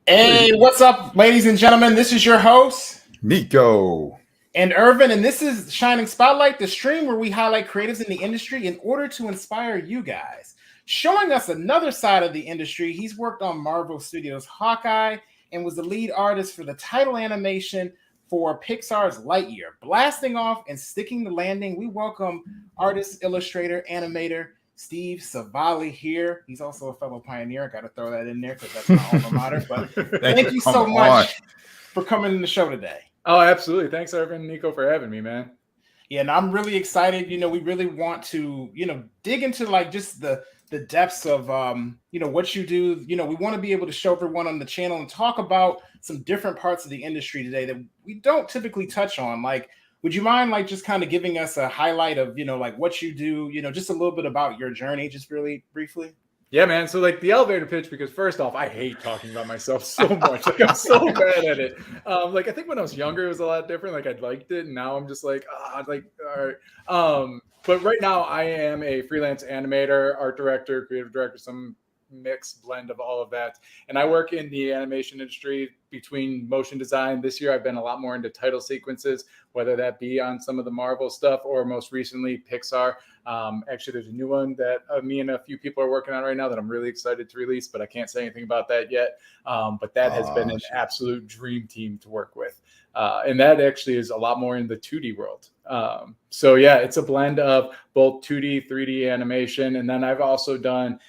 Hey, what's up, ladies and gentlemen? This is your host, Nico. and Irvin, and this is Shining Spotlight, the stream where we highlight creatives in the industry in order to inspire you guys. Showing us another side of the industry, he's worked on Marvel Studios Hawkeye and was the lead artist for the title animation for Pixar's Lightyear. Blasting off and sticking the landing, we welcome artist, illustrator, animator, Steve Savalle here. He's also a fellow pioneer. Got to throw that in there because that's my alma mater. But thank you so much for coming on the show today. Oh, absolutely. Thanks, Irvin and Nico, for having me, man. Yeah, and I'm really excited. We really want to, dig into like just the depths of, what you do. We want to be able to show everyone on the channel and talk about some different parts of the industry today that we don't typically touch on. Like, would you mind like just kind of giving us a highlight of, like what you do, just a little bit about your journey, just really briefly? Yeah, man. So like the elevator pitch, because first off, I hate talking about myself so much. Like I'm so bad at it. I think when I was younger, it was a lot different. Like I liked it. And now I'm just like, all right. But right now I am a freelance animator, art director, creative director, some mixed blend of all of that. And I work in the animation industry between motion design. This year, I've been a lot more into title sequences, whether that be on some of the Marvel stuff or most recently Pixar. Actually, there's a new one that me and a few people are working on right now that I'm really excited to release, but I can't say anything about that yet. But that has been an absolute dream team to work with. And that actually is a lot more in the 2D world. So yeah, it's a blend of both 2D, 3D animation. And then I've also done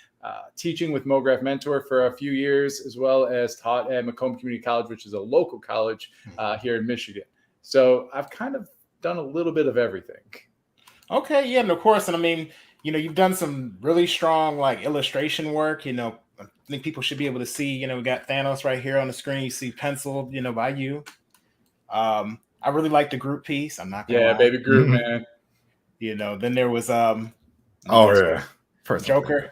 teaching with MoGraph Mentor for a few years, as well as taught at Macomb Community College, which is a local college here in Michigan. So I've kind of done a little bit of everything. Okay, yeah, and of course, and I mean, you've done some really strong like illustration work. I think people should be able to see. We got Thanos right here on the screen. You see penciled, by you. I really like the group piece. I'm not gonna lie. Baby Groot, man. Then there was First Joker.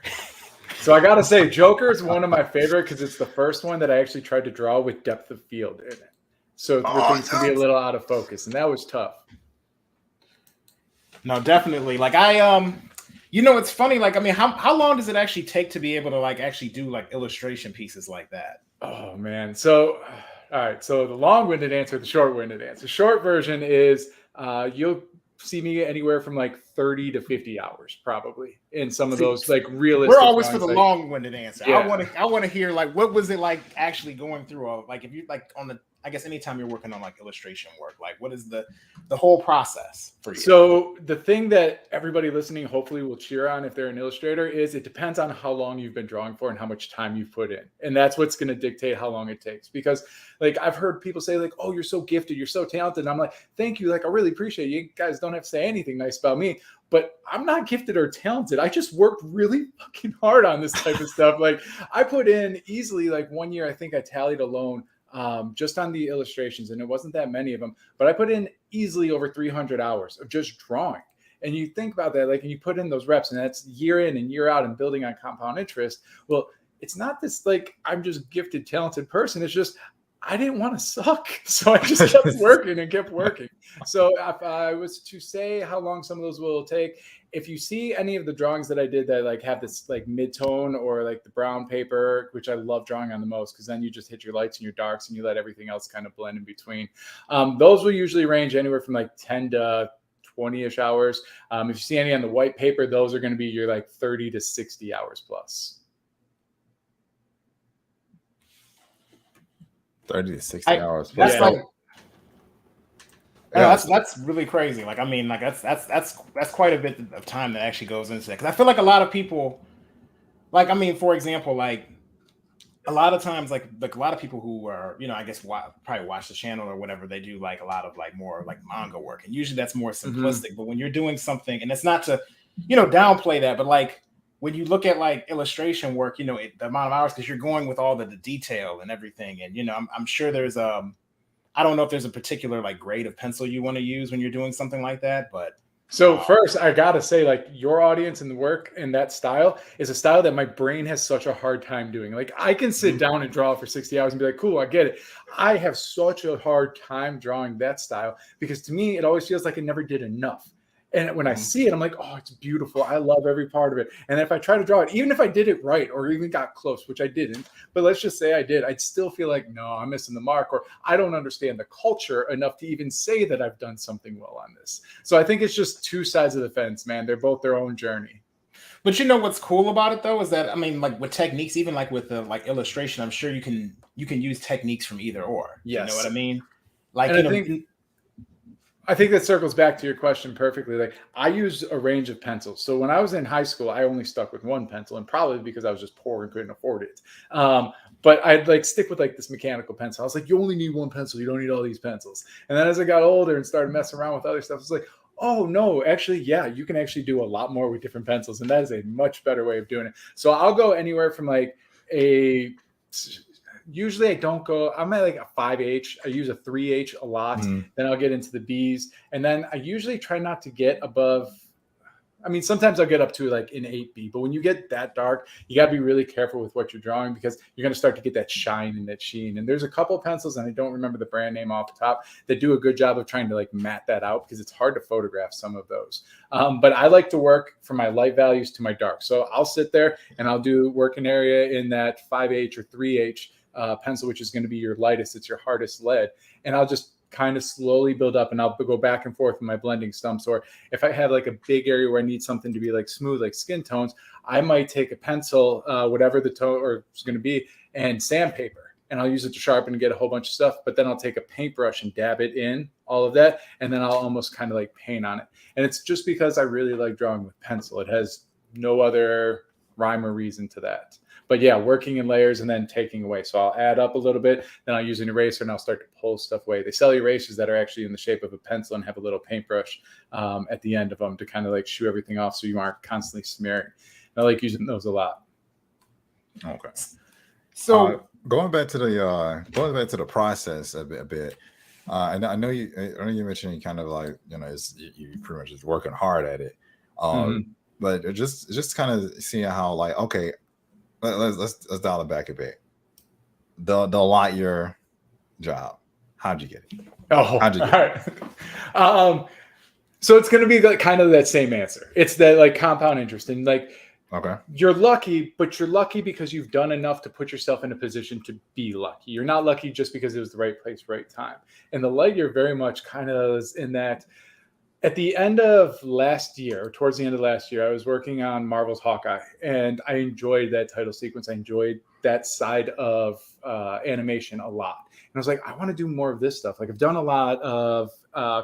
So I gotta say, Joker is one of my favorite because it's the first one that I actually tried to draw with depth of field in it. So things can be a little out of focus, and that was tough. No, definitely. Like it's funny. Like, I mean, how long does it actually take to be able to like actually do like illustration pieces like that? Oh man. So, all right. So the long-winded answer, the short-winded answer. Short version is you'll see me anywhere from like 30 to 50 hours probably in some of those like realistic. We're always for the long-winded answer. Yeah. I want to hear like what was it like actually going through like if you like on the I guess anytime you're working on like illustration work, like what is the whole process for you? So the thing that everybody listening hopefully will cheer on if they're an illustrator is it depends on how long you've been drawing for and how much time you've put in. And that's what's going to dictate how long it takes. Because like I've heard people say like, oh, you're so gifted, you're so talented. And I'm like, thank you. Like I really appreciate it. You guys don't have to say anything nice about me. But I'm not gifted or talented. I just worked really fucking hard on this type of stuff. Like I put in easily like 1 year, I think I tallied alone just on the illustrations, and it wasn't that many of them, but I put in easily over 300 hours of just drawing. And you think about that, like, and you put in those reps, and that's year in and year out and building on compound interest. Well, it's not this like I'm just gifted, talented person. It's just I didn't want to suck, so I just kept working and kept working. So if I was to say how long some of those will take, if you see any of the drawings that I did that like have this like mid-tone or like the brown paper, which I love drawing on the most, because then you just hit your lights and your darks and you let everything else kind of blend in between. Those will usually range anywhere from like 10 to 20-ish hours. If you see any on the white paper, those are going to be your like 30 to 60 hours plus. 30 to 60 hours. That's Yeah. like that's really crazy. Like, I mean, like that's quite a bit of time that actually goes into that. Because I feel like a lot of people, like, I mean, for example, like a lot of times, like a lot of people who are, I guess probably watch the channel or whatever, they do like a lot of like more like manga work, and usually that's more simplistic. But when you're doing something, and it's not to, downplay that, but like when you look at like illustration work, the amount of hours, because you're going with all the detail and everything, and I'm sure there's I don't know if there's a particular like grade of pencil you want to use when you're doing something like that, but so first I gotta say, like, your audience and the work in that style is a style that my brain has such a hard time doing. Like I can sit down and draw for 60 hours and be like, cool, I get it. I have such a hard time drawing that style because to me, it always feels like I never did enough. And when I see it, I'm like, oh, it's beautiful. I love every part of it. And if I try to draw it, even if I did it right or even got close, which I didn't, but let's just say I did, I'd still feel like, no, I'm missing the mark, or I don't understand the culture enough to even say that I've done something well on this. So I think it's just two sides of the fence, man. They're both their own journey. But you know what's cool about it though is that, I mean, like with techniques, even like with the like illustration, I'm sure you can use techniques from either or. Yes. You know what I mean? Like, and I think that circles back to your question perfectly. Like, I use a range of pencils. So when I was in high school, I only stuck with one pencil, and probably because I was just poor and couldn't afford it. But I'd like stick with like this mechanical pencil. I was like, you only need one pencil. You don't need all these pencils. And then as I got older and started messing around with other stuff, I was like, oh no, actually, yeah, you can actually do a lot more with different pencils. And that is a much better way of doing it. So I'll go anywhere from like usually I don't go, I'm at like a 5H. I use a 3H a lot. Then I'll get into the Bs. And then I usually try not to get above, I mean, sometimes I'll get up to like an 8B, but when you get that dark, you got to be really careful with what you're drawing because you're going to start to get that shine and that sheen. And there's a couple of pencils, and I don't remember the brand name off the top, that do a good job of trying to like matte that out because it's hard to photograph some of those. But I like to work from my light values to my dark. So I'll sit there and I'll do working area in that 5H or 3H pencil, which is going to be your lightest. It's your hardest lead. And I'll just kind of slowly build up, and I'll go back and forth with my blending stumps. Or if I have like a big area where I need something to be like smooth, like skin tones, I might take a pencil, whatever the tone or is going to be, and sandpaper, and I'll use it to sharpen and get a whole bunch of stuff. But then I'll take a paintbrush and dab it in all of that, and then I'll almost kind of like paint on it. And it's just because I really like drawing with pencil. It has no other rhyme or reason to that. But yeah, working in layers and then taking away. So I'll add up a little bit, then I'll use an eraser and I'll start to pull stuff away. They sell erasers that are actually in the shape of a pencil and have a little paintbrush at the end of them to kind of like shoo everything off so you aren't constantly smearing. And I like using those a lot. Okay. So going back to the process a bit. And I know you mentioned you kind of like, you know, you pretty much just working hard at it. But just kind of seeing how like, okay, let's dial it back a bit. The Lightyear job, how'd you get it? How'd you get it? So it's going to be kind of that same answer. It's that like compound interest, and like, okay, you're lucky, but you're lucky because you've done enough to put yourself in a position to be lucky. You're not lucky just because it was the right place, right time. And the Lightyear very much kind of is in that. At the end of last year, or towards the end of last year, I was working on Marvel's Hawkeye, and I enjoyed that title sequence. I enjoyed that side of animation a lot. And I was like, I want to do more of this stuff. Like, I've done a lot of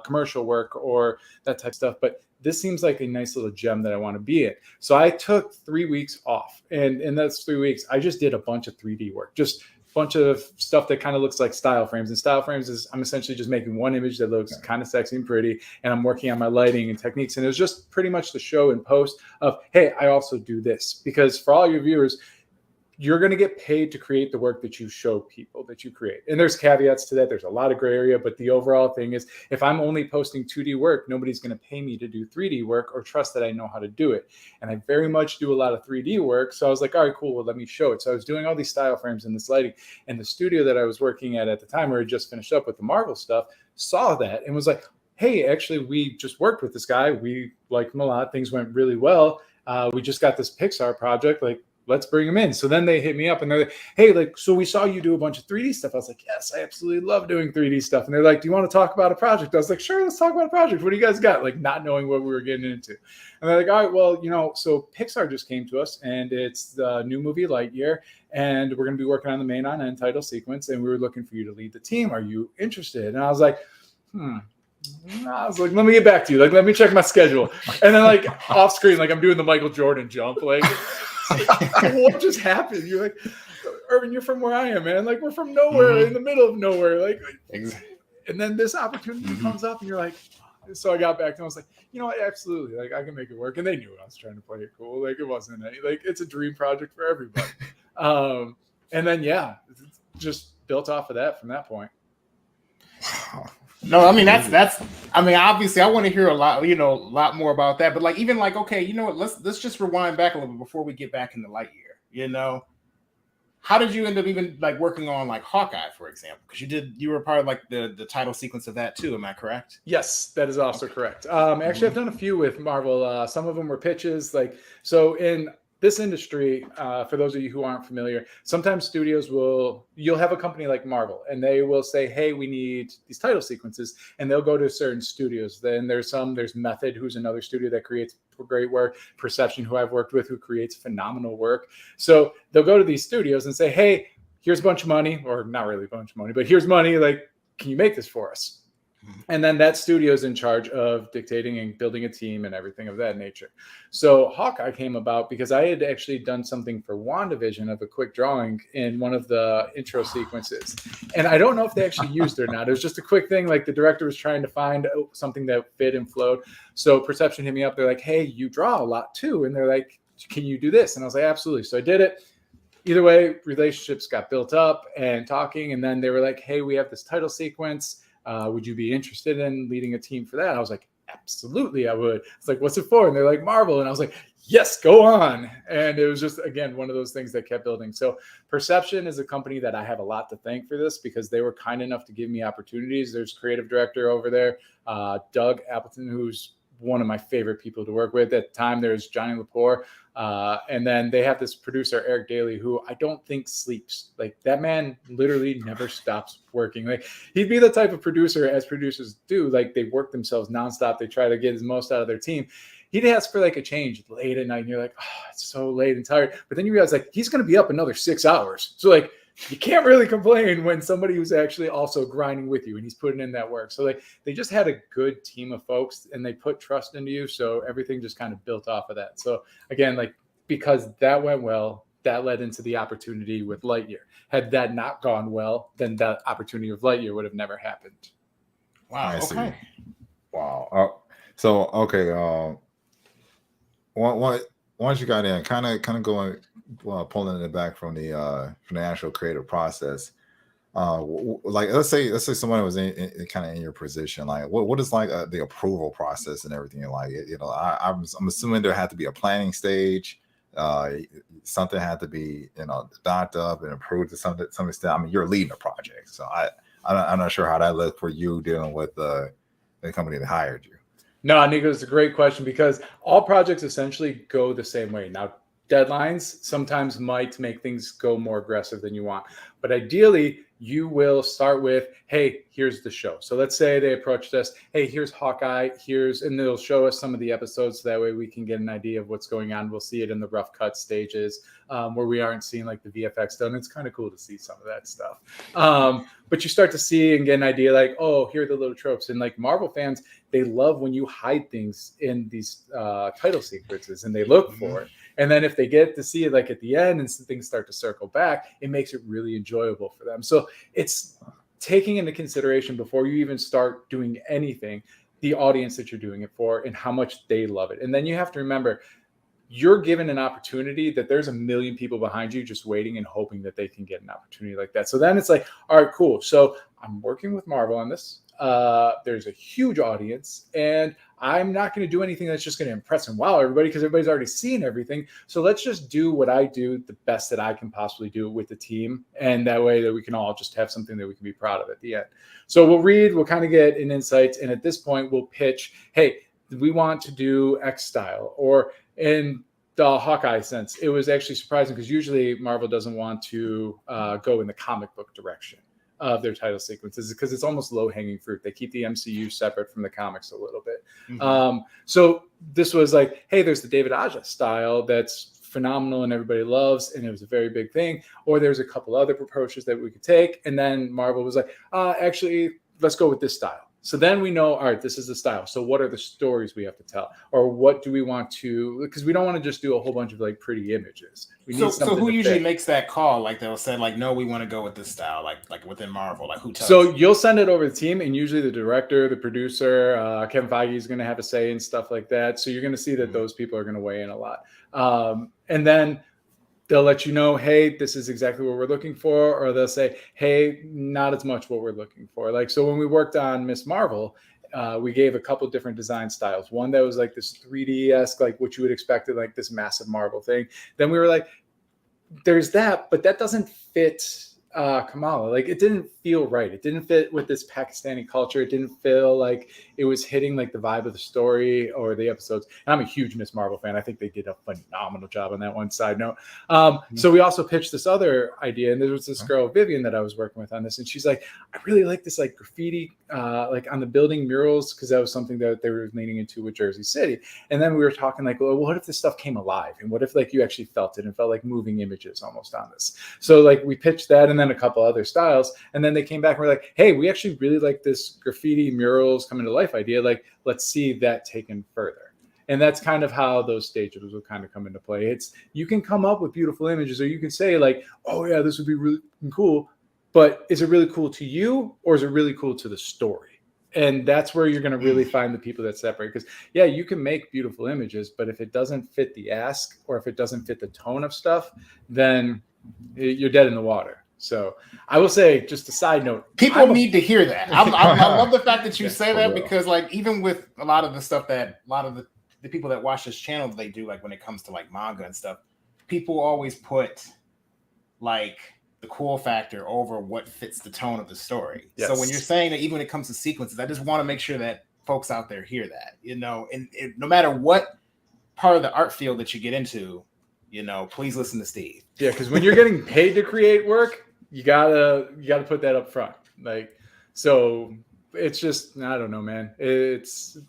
commercial work or that type of stuff, but this seems like a nice little gem that I want to be in. So I took 3 weeks off, and in those 3 weeks, I just did a bunch of 3D work, just bunch of stuff that kind of looks like style frames. And style frames is I'm essentially just making one image that looks kind of sexy and pretty, and I'm working on my lighting and techniques. And it was just pretty much the show and post of, hey, I also do this. Because for all your viewers, you're going to get paid to create the work that you show people that you create. And there's caveats to that. There's a lot of gray area, but the overall thing is, if I'm only posting 2D work, nobody's going to pay me to do 3D work or trust that I know how to do it. And I very much do a lot of 3D work. So I was like, all right, cool. Well, let me show it. So I was doing all these style frames and this lighting, and the studio that I was working at the time, where I just finished up with the Marvel stuff, saw that and was like, hey, actually, we just worked with this guy. We liked him a lot. Things went really well. We just got this Pixar project. Like, let's bring them in. So then they hit me up and they're like, hey, like, so we saw you do a bunch of 3D stuff. I was like, yes, I absolutely love doing 3D stuff. And they're like, do you want to talk about a project? I was like, sure, let's talk about a project. What do you guys got? Like, not knowing what we were getting into. And they're like, all right, well, you know, so Pixar just came to us, and it's the new movie Lightyear, and we're going to be working on the main on-end title sequence, and we were looking for you to lead the team. Are you interested? And I was like, I was like, let me get back to you. Like, let me check my schedule. And then like off screen, like I'm doing the Michael Jordan jump, like, what just happened? You're like, Irvin, you're from where I am, man. Like, we're from nowhere, in the middle of nowhere. Like, and then this opportunity comes up, and you're like, so I got back and I was like, you know what, absolutely, like I can make it work. And they knew I was trying to play it cool. Like, it wasn't like it's a dream project for everybody. And then just built off of that from that point. No, I mean that's. I mean, obviously, I want to hear a lot more about that. But like, even like, okay, you know what? Let's just rewind back a little bit before we get back into Lightyear. You know, how did you end up even like working on like Hawkeye, for example? Because you were part of like the title sequence of that too. Am I correct? Yes, that is also correct. Actually, I've done a few with Marvel. Some of them were pitches. Like, so in this industry, for those of you who aren't familiar, sometimes studios you'll have a company like Marvel and they will say, hey, we need these title sequences, and they'll go to certain studios. Then there's Method, who's another studio that creates great work, Perception, who I've worked with, who creates phenomenal work. So they'll go to these studios and say, hey, here's a bunch of money, or not really a bunch of money, but here's money. Like, can you make this for us? And then that studio is in charge of dictating and building a team and everything of that nature. So Hawkeye came about because I had actually done something for WandaVision of a quick drawing in one of the intro sequences. And I don't know if they actually used it or not. It was just a quick thing. Like the director was trying to find something that fit and flowed. So Perception hit me up. They're like, hey, you draw a lot too. And they're like, can you do this? And I was like, absolutely. So I did it. Either way, relationships got built up and talking. And then they were like, hey, we have this title sequence. Would you be interested in leading a team for that? I was like, absolutely, I would. It's like, what's it for? And they're like, Marvel. And I was like, yes, go on. And it was just, again, one of those things that kept building. So Perception is a company that I have a lot to thank for this, because they were kind enough to give me opportunities. There's creative director over there, Doug Appleton, who's one of my favorite people to work with. At the time, there's Johnny Lepore. And then they have this producer, Eric Daly, who I don't think sleeps. Like, that man literally never stops working. Like, he'd be the type of producer, as producers do, like they work themselves nonstop. They try to get as most out of their team. He'd ask for like a change late at night, and you're like, oh, it's so late and tired. But then you realize like he's going to be up another 6 hours. So like, you can't really complain when somebody who's actually also grinding with you and he's putting in that work. So they just had a good team of folks, and they put trust into you. So everything just kind of built off of that. So again, like, because that went well, that led into the opportunity with Lightyear. Had that not gone well, then that opportunity with Lightyear would have never happened. Wow. I see. Okay. Wow. So okay. Once you got in, kind of going, pulling it back from the actual creative process. Like let's say someone was in kind of in your position. Like what is like the approval process and everything? Like I'm assuming there had to be a planning stage. Something had to be docked up and approved to some extent. I mean, you're leading a project, so I'm not sure how that looked for you dealing with the company that hired you. No, Nico, it's a great question, because all projects essentially go the same way. Now, deadlines sometimes might make things go more aggressive than you want, but ideally you will start with, hey, here's the show. So let's say they approached us, hey, here's Hawkeye, and they'll show us some of the episodes, so that way we can get an idea of what's going on. We'll see it in the rough cut stages, where we aren't seeing like the VFX done. It's kind of cool to see some of that stuff. But you start to see and get an idea like, oh, here are the little tropes. And like Marvel fans, they love when you hide things in these title sequences, and they look for it. And then if they get to see it like at the end and things start to circle back, it makes it really enjoyable for them. So it's taking into consideration, before you even start doing anything, the audience that you're doing it for and how much they love it. And then you have to remember, you're given an opportunity that there's a million people behind you just waiting and hoping that they can get an opportunity like that. So then it's like, all right, cool. So I'm working with Marvel on this. There's a huge audience, and I'm not going to do anything that's just going to impress and wow everybody, because everybody's already seen everything. So let's just do what I do the best that I can possibly do with the team. And that way that we can all just have something that we can be proud of at the end. So we'll kind of get an insight. And at this point we'll pitch, hey, we want to do X style. Or in the Hawkeye sense, it was actually surprising, because usually Marvel doesn't want to go in the comic book direction of their title sequences, because it's almost low-hanging fruit. They keep the MCU separate from the comics a little bit. So this was like, hey, there's the David Aja style that's phenomenal and everybody loves, and it was a very big thing. Or there's a couple other approaches that we could take. And then Marvel was like, actually, let's go with this style. So then we know, all right, this is the style. So what are the stories we have to tell? Or what do we want to, because we don't want to just do a whole bunch of like pretty images. We need so who usually makes that call? Like they'll say like, no, we want to go with this style, like within Marvel, like who tells? So you'll send it over to the team, and usually the director, the producer, Kevin Feige is going to have a say and stuff like that. So you're going to see that those people are going to weigh in a lot. And then they'll let you know, hey, this is exactly what we're looking for. Or they'll say, hey, not as much what we're looking for. Like, so when we worked on Miss Marvel, we gave a couple different design styles. One that was like this 3D-esque, like what you would expect of like this massive Marvel thing. Then we were like, there's that, but that doesn't fit Kamala. Like, it didn't feel right. It didn't fit with this Pakistani culture. It didn't feel like it was hitting like the vibe of the story or the episodes. And I'm a huge Miss Marvel fan. I think they did a phenomenal job on that one. Side note. So we also pitched this other idea, and there was this girl Vivian that I was working with on this, and she's like, I really like this like graffiti like on the building murals, because that was something that they were leaning into with Jersey City. And then we were talking like, well, what if this stuff came alive, and what if like you actually felt it and felt like moving images almost on this? So like we pitched that, and then a couple other styles, and then they came back and were like, hey, we actually really like this graffiti murals coming to life idea. Like, let's see that taken further. And that's kind of how those stages will kind of come into play. It's, you can come up with beautiful images, or you can say like, oh yeah, this would be really cool, but is it really cool to you, or is it really cool to the story? And that's where you're going to really find the people that separate. Because yeah, you can make beautiful images, but if it doesn't fit the ask, or if it doesn't fit the tone of stuff, then you're dead in the water. So I will say, just a side note, people need to hear that. I love the fact that you say that, because like, even with a lot of the stuff that a lot of the people that watch this channel, they do, like when it comes to like manga and stuff, people always put like the cool factor over what fits the tone of the story. Yes. So when you're saying that, even when it comes to sequences, I just want to make sure that folks out there hear that, you know, and no matter what part of the art field that you get into, you know, please listen to Steve. Yeah, because when you're getting paid to create work, you gotta put that up front. Like, so it's just, I don't know, man.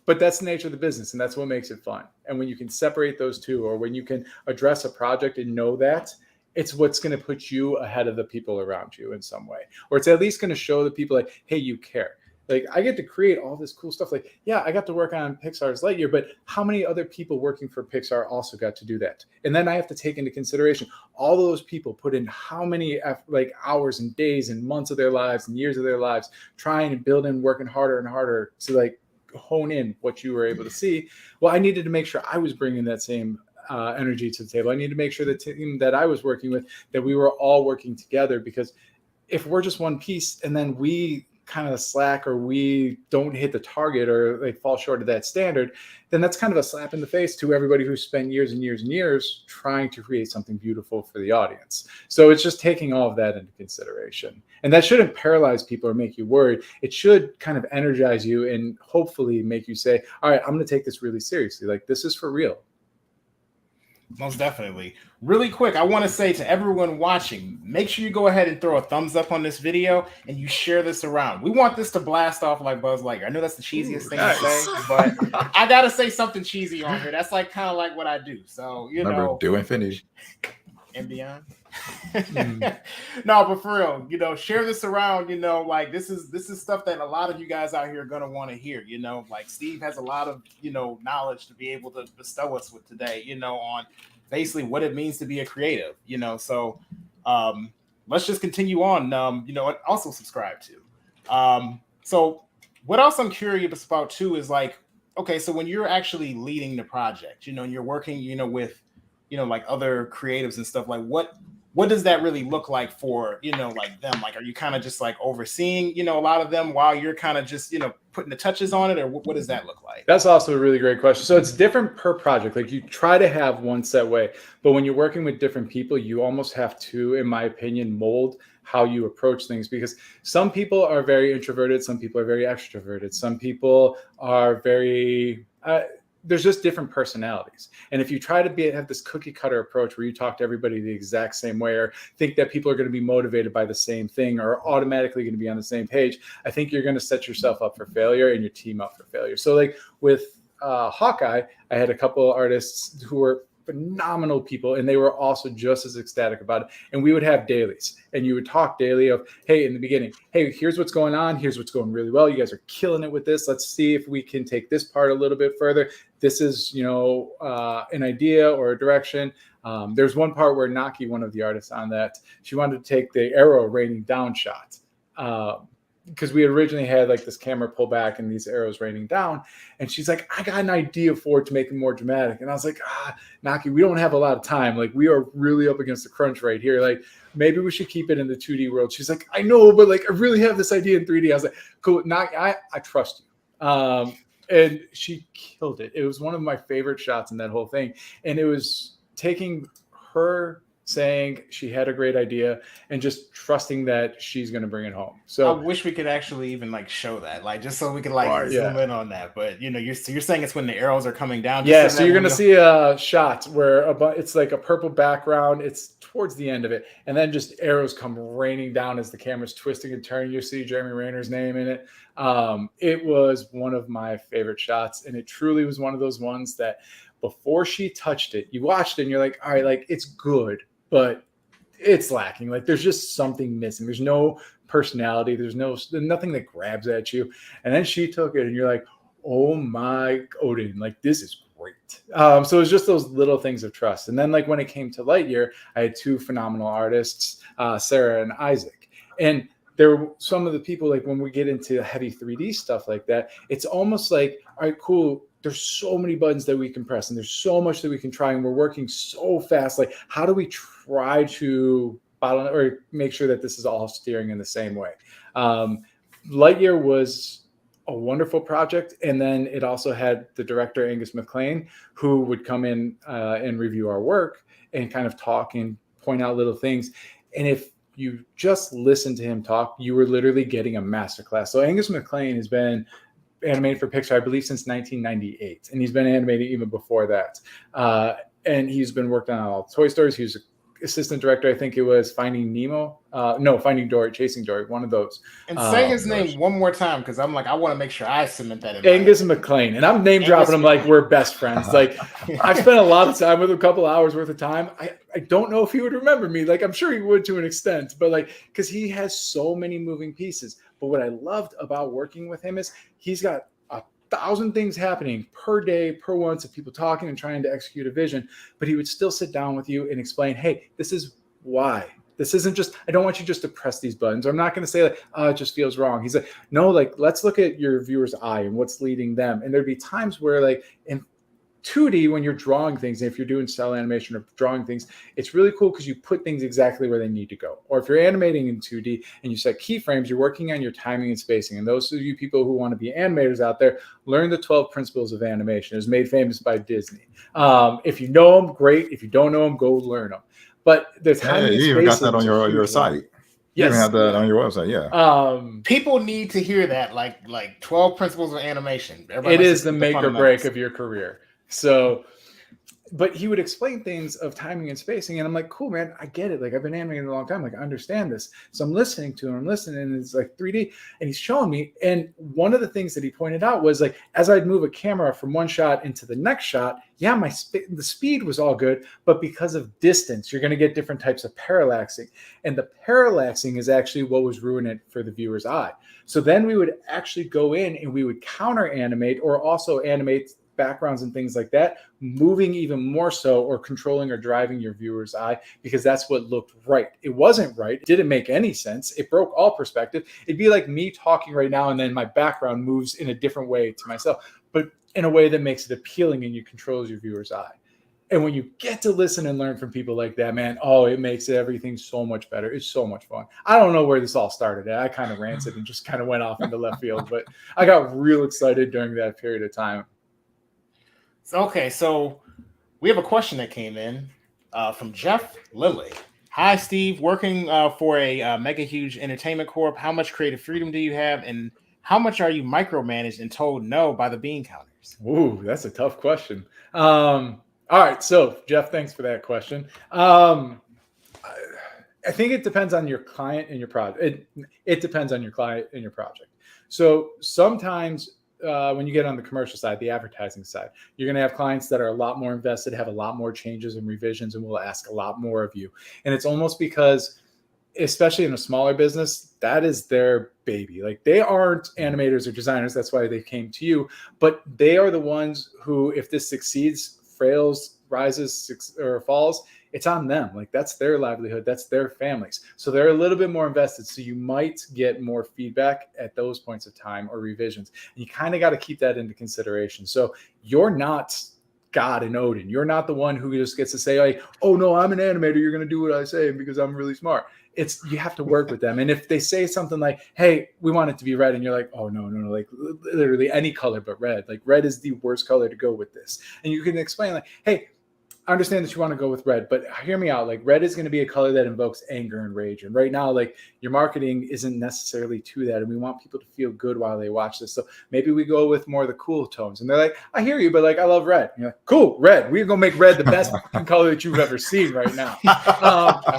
But that's the nature of the business, and that's what makes it fun. And when you can separate those two, or when you can address a project and know that, it's what's going to put you ahead of the people around you in some way, or it's at least going to show the people like, hey, you care. Like, I get to create all this cool stuff. Like, yeah, I got to work on Pixar's Lightyear, but how many other people working for Pixar also got to do that? And then I have to take into consideration all those people put in how many like hours and days and months of their lives and years of their lives trying and building, working harder and harder to like hone in what you were able to see. Well, I needed to make sure I was bringing that same energy to the table. I need to make sure the team that I was working with, that we were all working together, because if we're just one piece and then we kind of slack, or we don't hit the target, or like fall short of that standard, then that's kind of a slap in the face to everybody who spent years and years and years trying to create something beautiful for the audience. So it's just taking all of that into consideration. And that shouldn't paralyze people or make you worried. It should kind of energize you and hopefully make you say, all right, I'm going to take this really seriously. Like, this is for real. Most definitely. Really quick, I want to say to everyone watching, make sure you go ahead and throw a thumbs up on this video, and you share this around. We want this to blast off like Buzz Lightyear. I know that's the cheesiest thing to say, but I gotta say something cheesy on here. That's like kind of like what I do. So remember, do infinity and beyond. No, but for real, you know, share this around. You know, like this is stuff that a lot of you guys out here are gonna want to hear. You know, like Steve has a lot of, you know, knowledge to be able to bestow us with today, you know, on basically what it means to be a creative, you know. So let's just continue on. You know, and also subscribe to. So what else I'm curious about too is like, okay, so when you're actually leading the project, you know, and you're working, you know, with, you know, like other creatives and stuff, like what does that really look like for, you know, like them? Like, are you kind of just like overseeing, you know, a lot of them while you're kind of just, you know, putting the touches on it, or what does that look like? That's also a really great question. So it's different per project. Like, you try to have one set way, but when you're working with different people, you almost have to, in my opinion, mold how you approach things, because some people are very introverted. Some people are very extroverted. Some people are very, there's just different personalities. And if you try to have this cookie cutter approach where you talk to everybody the exact same way, or think that people are going to be motivated by the same thing, or automatically going to be on the same page, I think you're going to set yourself up for failure and your team up for failure. So like with Hawkeye, I had a couple of artists who were phenomenal people, and they were also just as ecstatic about it. And we would have dailies, and you would talk daily of, hey, in the beginning, hey, here's what's going on, here's what's going really well, you guys are killing it with this, let's see if we can take this part a little bit further. This is, you know, an idea or a direction. There's one part where Naki, one of the artists on that, she wanted to take the arrow raining down shot, because we originally had like this camera pull back and these arrows raining down. And she's like, I got an idea for it to make it more dramatic. And I was like, Naki, we don't have a lot of time. Like, we are really up against the crunch right here. Like, maybe we should keep it in the 2D world. She's like, I know, but like, I really have this idea in 3D. I was like, cool, Naki, I trust you. And she killed it. It was one of my favorite shots in that whole thing. And it was taking her saying she had a great idea, and just trusting that she's going to bring it home. I So wish we could actually even like show that, like just so we could Right. zoom in on that. But you're saying it's when the arrows are coming down. yeah, Just so you're going to see a shot where it's like a purple background. It's towards the end of it, and then just arrows come raining down as the camera's twisting and turning. You see Jeremy Rainer's name in it. It was one of my favorite shots, and it truly was one of those ones that before she touched it, you watched it and you're like, all right, like it's good, but it's lacking. Like there's just something missing. There's no personality. There's nothing that grabs at you. And then she took it and you're like, oh my Odin, like this is great. So it was just those little things of trust. And then like when it came to Lightyear, I had two phenomenal artists, Sarah and Isaac. And there were some of the people, like when we get into heavy 3D stuff like that, it's almost like, all right, cool. There's so many buttons that we can press and there's so much that we can try, and we're working so fast. Like, how do we try to bottle or make sure that this is all steering in the same way? Lightyear was a wonderful project. And then it also had the director, Angus MacLean, who would come in and review our work and kind of talk and point out little things. And if you just listen to him talk, you were literally getting a masterclass. So Angus MacLean has been animated for Pixar, I believe, since 1998, and he's been animated even before that. And he's been working on all Toy Stories. He was assistant director. I think it was Finding Nemo. Finding Dory, Chasing Dory, one of those. And say his name one more time, because I'm like, I want to make sure I cement that in. Angus MacLean. And I'm name dropping him like we're best friends. Like I've spent a lot of time with him, a couple hours worth of time. I don't know if he would remember me. Like I'm sure he would to an extent, but like, because he has so many moving pieces. But what I loved about working with him is he's got 1,000 things happening per day, per once of people talking and trying to execute a vision. But he would still sit down with you and explain, hey, this is why. This isn't just, I don't want you just to press these buttons. I'm not going to say like, oh, it just feels wrong. He's like, no, like, let's look at your viewer's eye and what's leading them. And there'd be times where like in 2D, when you're drawing things, if you're doing cell animation or drawing things, it's really cool because you put things exactly where they need to go. Or if you're animating in 2D and you set keyframes, you're working on your timing and spacing. And those of you people who want to be animators out there, learn the 12 principles of animation. It was made famous by Disney. If you know them, great. If you don't know them, go learn them. But the timing you even got that on your site. You even have that on your website, yeah. People need to hear that, like 12 principles of animation. It is the make or break of your career. So, but he would explain things of timing and spacing, and I'm like, cool, man, I get it. Like I've been animating a long time. Like I understand this. So I'm listening to him. I'm listening, and it's like 3D, and he's showing me. And one of the things that he pointed out was like, as I'd move a camera from one shot into the next shot, yeah, the speed was all good, but because of distance, you're going to get different types of parallaxing, and the parallaxing is actually what was ruining it for the viewer's eye. So then we would actually go in and we would counter animate, or also animate backgrounds and things like that, moving even more so, or controlling or driving your viewer's eye, because that's what looked right. It wasn't right. It didn't make any sense. It broke all perspective. It'd be like me talking right now and then my background moves in a different way to myself, but in a way that makes it appealing and you controls your viewer's eye. And when you get to listen and learn from people like that, man, it makes everything so much better. It's so much fun. I don't know where this all started at. I kind of ranted and just kind of went off into left field, but I got real excited during that period of time. Okay, so we have a question that came in from Jeff Lilly. Hi, Steve. Working for a mega huge entertainment corp, how much creative freedom do you have, and how much are you micromanaged and told no by the bean counters? Ooh, that's a tough question. All right, so Jeff, thanks for that question. I think it depends on your client and your project. It depends on your client and your project. So sometimes when you get on the commercial side, the advertising side, you're going to have clients that are a lot more invested, have a lot more changes and revisions, and will ask a lot more of you. And it's almost because, especially in a smaller business, that is their baby. Like they aren't animators or designers. That's why they came to you. But they are the ones who, if this succeeds, fails, rises, or falls, it's on them. Like that's their livelihood. That's their families. So they're a little bit more invested. So you might get more feedback at those points of time or revisions. And you kind of got to keep that into consideration. So you're not God and Odin. You're not the one who just gets to say, like, oh no, I'm an animator. You're going to do what I say because I'm really smart. You have to work with them. And if they say something like, hey, we want it to be red, and you're like, oh no, like literally any color but red. Like red is the worst color to go with this. And you can explain like, hey, I understand that you want to go with red, but hear me out. Like red is going to be a color that invokes anger and rage. And right now, like your marketing isn't necessarily to that. And we want people to feel good while they watch this. So maybe we go with more of the cool tones. And they're like, I hear you, but like, I love red. You're like, cool, red. We're going to make red the best color that you've ever seen right now.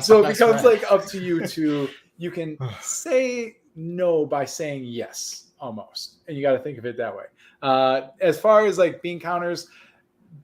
So it becomes like up to you you can say no by saying yes almost. And you got to think of it that way. As far as like bean counters,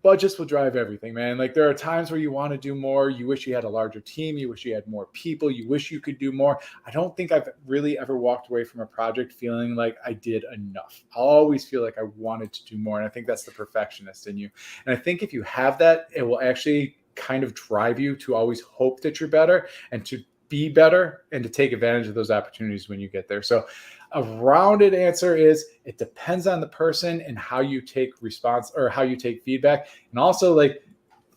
budgets will drive everything, man. Like there are times where you want to do more. You wish you had a larger team. You wish you had more people. You wish you could do more. I don't think I've really ever walked away from a project feeling like I did enough. I'll always feel like I wanted to do more. And I think that's the perfectionist in you. And I think if you have that, it will actually kind of drive you to always hope that you're better and to be better and to take advantage of those opportunities when you get there. So a rounded answer is it depends on the person and how you take response or how you take feedback. And also like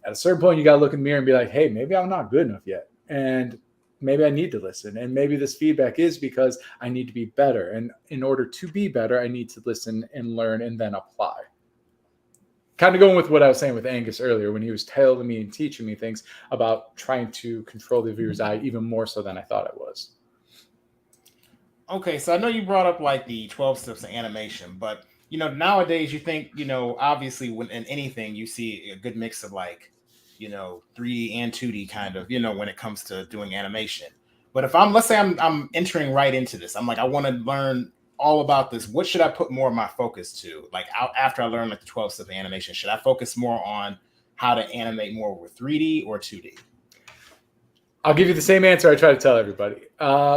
at a certain point, you got to look in the mirror and be like, hey, maybe I'm not good enough yet. And maybe I need to listen. And maybe this feedback is because I need to be better. And in order to be better, I need to listen and learn and then apply. Kind of going with what I was saying with Angus earlier when he was telling me and teaching me things about trying to control the viewer's eye even more so than I thought I was. Okay, so I know you brought up like the 12 steps of animation, but nowadays you think, obviously when in anything you see a good mix of like, 3D and 2D kind of, when it comes to doing animation. But if let's say I'm entering right into this, I'm like, I want to learn all about this. What should I put more of my focus to? Like after I learn like the 12 steps of animation, should I focus more on how to animate more with 3D or 2D? I'll give you the same answer I try to tell everybody.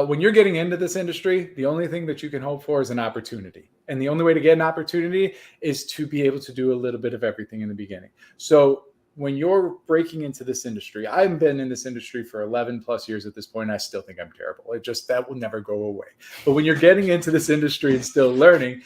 When you're getting into this industry, the only thing that you can hope for is an opportunity. And the only way to get an opportunity is to be able to do a little bit of everything in the beginning. So when you're breaking into this industry, I've been in this industry for 11 plus years at this point, and I still think I'm terrible. That will never go away. But when you're getting into this industry and still learning,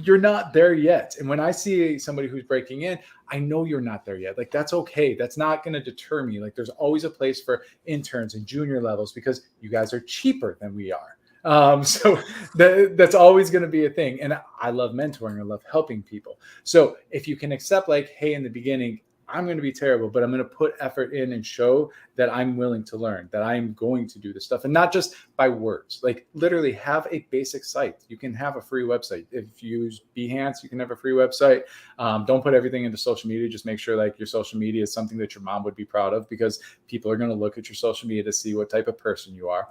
you're not there yet. And when I see somebody who's breaking in, I know you're not there yet. Like, that's okay. That's not going to deter me. Like, there's always a place for interns and junior levels because you guys are cheaper than we are. So that's always going to be a thing. And I love mentoring. I love helping people. So if you can accept like, hey, in the beginning, I'm going to be terrible, but I'm going to put effort in and show that I'm willing to learn, that I'm going to do this stuff, and not just by words. Like literally have a basic site. You can have a free website. If you use Behance, you can have a free website. Don't put everything into social media. Just make sure like your social media is something that your mom would be proud of, because people are going to look at your social media to see what type of person you are.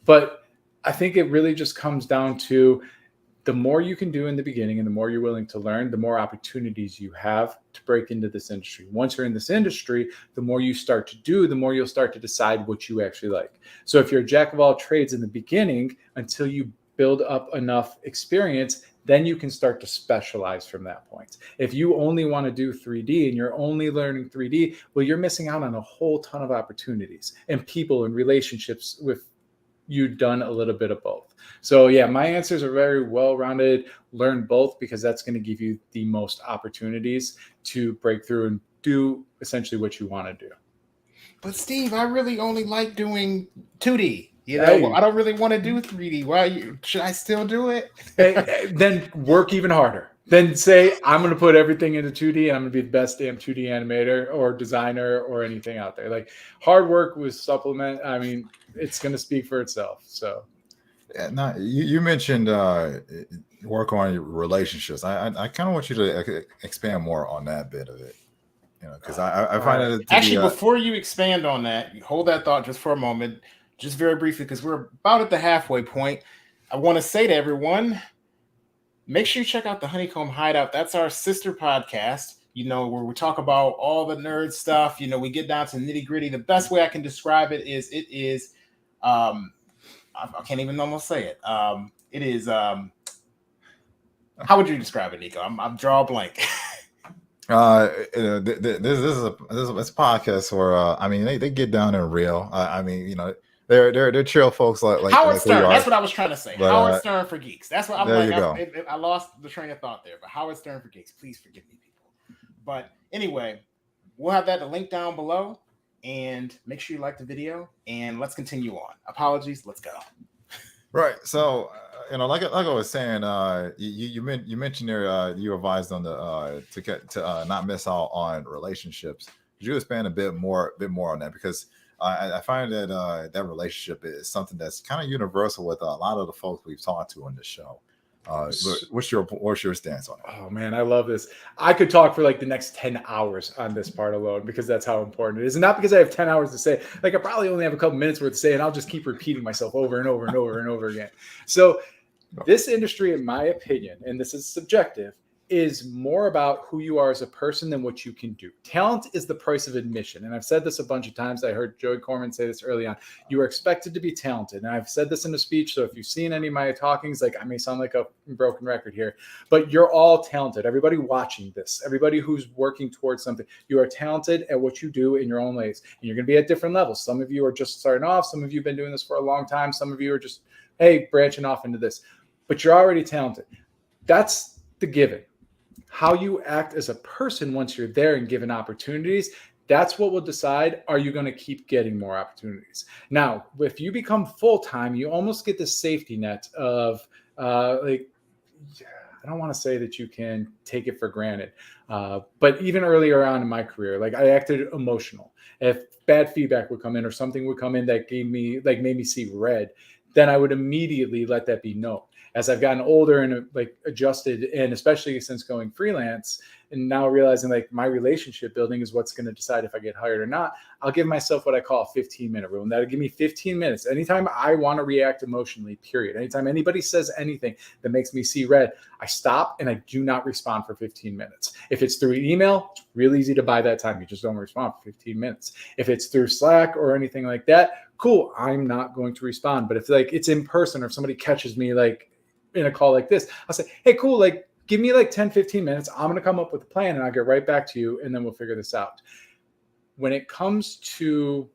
But I think it really just comes down to the more you can do in the beginning and the more you're willing to learn, the more opportunities you have to break into this industry. Once you're in this industry, the more you start to do, the more you'll start to decide what you actually like. So if you're a jack of all trades in the beginning, until you build up enough experience, then you can start to specialize from that point. If you only want to do 3D and you're only learning 3D, well, you're missing out on a whole ton of opportunities and people and relationships with you've done a little bit of both. So yeah, my answers are very well-rounded. Learn both, because that's going to give you the most opportunities to break through and do essentially what you want to do. But Steve, I really only like doing 2D. I don't really want to do 3D. Why should I still do it? Then work even harder. Then say, I'm going to put everything into 2D and I'm going to be the best damn 2D animator or designer or anything out there. Like hard work with supplement. I mean, it's going to speak for itself. So, yeah, no, you mentioned work on your relationships. I kind of want you to expand more on that bit of it, because I find it to actually before you expand on that, you hold that thought just for a moment, just very briefly, because we're about at the halfway point. I want to say to everyone, make sure you check out the Honeycomb Hideout. That's our sister podcast, where we talk about all the nerd stuff. We get down to nitty gritty. The best way I can describe it is, I can't even almost say it. It is, how would you describe it, Nico? I'm draw a blank. This is a podcast where they get down and real. They're chill folks like Howard like Stern. That's what I was trying to say. But, Howard Stern for geeks. That's what I'm like. I lost the train of thought there. But Howard Stern for geeks. Please forgive me, people. But anyway, we'll have that link down below, and make sure you like the video. And let's continue on. Apologies. Let's go. Right. So like I was saying, you mentioned there you advised on to not miss out on relationships. Could you expand a bit more on that? Because I find that that relationship is something that's kind of universal with a lot of the folks we've talked to on this show. What's your stance on it? Oh man, I love this. I could talk for like the next 10 hours on this part alone because that's how important it is. And not because I have 10 hours to say, like I probably only have a couple minutes worth to say, and I'll just keep repeating myself over and over and over and over again. So this industry, in my opinion, and this is subjective, is more about who you are as a person than what you can do. Talent is the price of admission. And I've said this a bunch of times. I heard Joey Corman say this early on. You are expected to be talented. And I've said this in a speech. So if you've seen any of my talkings, like I may sound like a broken record here, but you're all talented. Everybody watching this, everybody who's working towards something, you are talented at what you do in your own ways. And you're going to be at different levels. Some of you are just starting off. Some of you have been doing this for a long time. Some of you are just, hey, branching off into this, but you're already talented. That's the given. How you act as a person once you're there and given opportunities, that's what will decide, are you going to keep getting more opportunities? Now, if you become full-time, you almost get this safety net of I don't want to say that you can take it for granted. But even earlier on in my career, like I acted emotional. If bad feedback would come in or something would come in that made me see red, then I would immediately let that be known. As I've gotten older and like adjusted, and especially since going freelance and now realizing like my relationship building is what's going to decide if I get hired or not, I'll give myself what I call a 15-minute rule. And that'll give me 15 minutes. Anytime I want to react emotionally, period. Anytime anybody says anything that makes me see red, I stop and I do not respond for 15 minutes. If it's through email, it's real easy to buy that time. You just don't respond for 15 minutes. If it's through Slack or anything like that, cool, I'm not going to respond. But if like it's in person or if somebody catches me like in a call like this, I'll say, hey, cool, like give me like 10, 15 minutes. I'm going to come up with a plan and I'll get right back to you and then we'll figure this out. When it comes to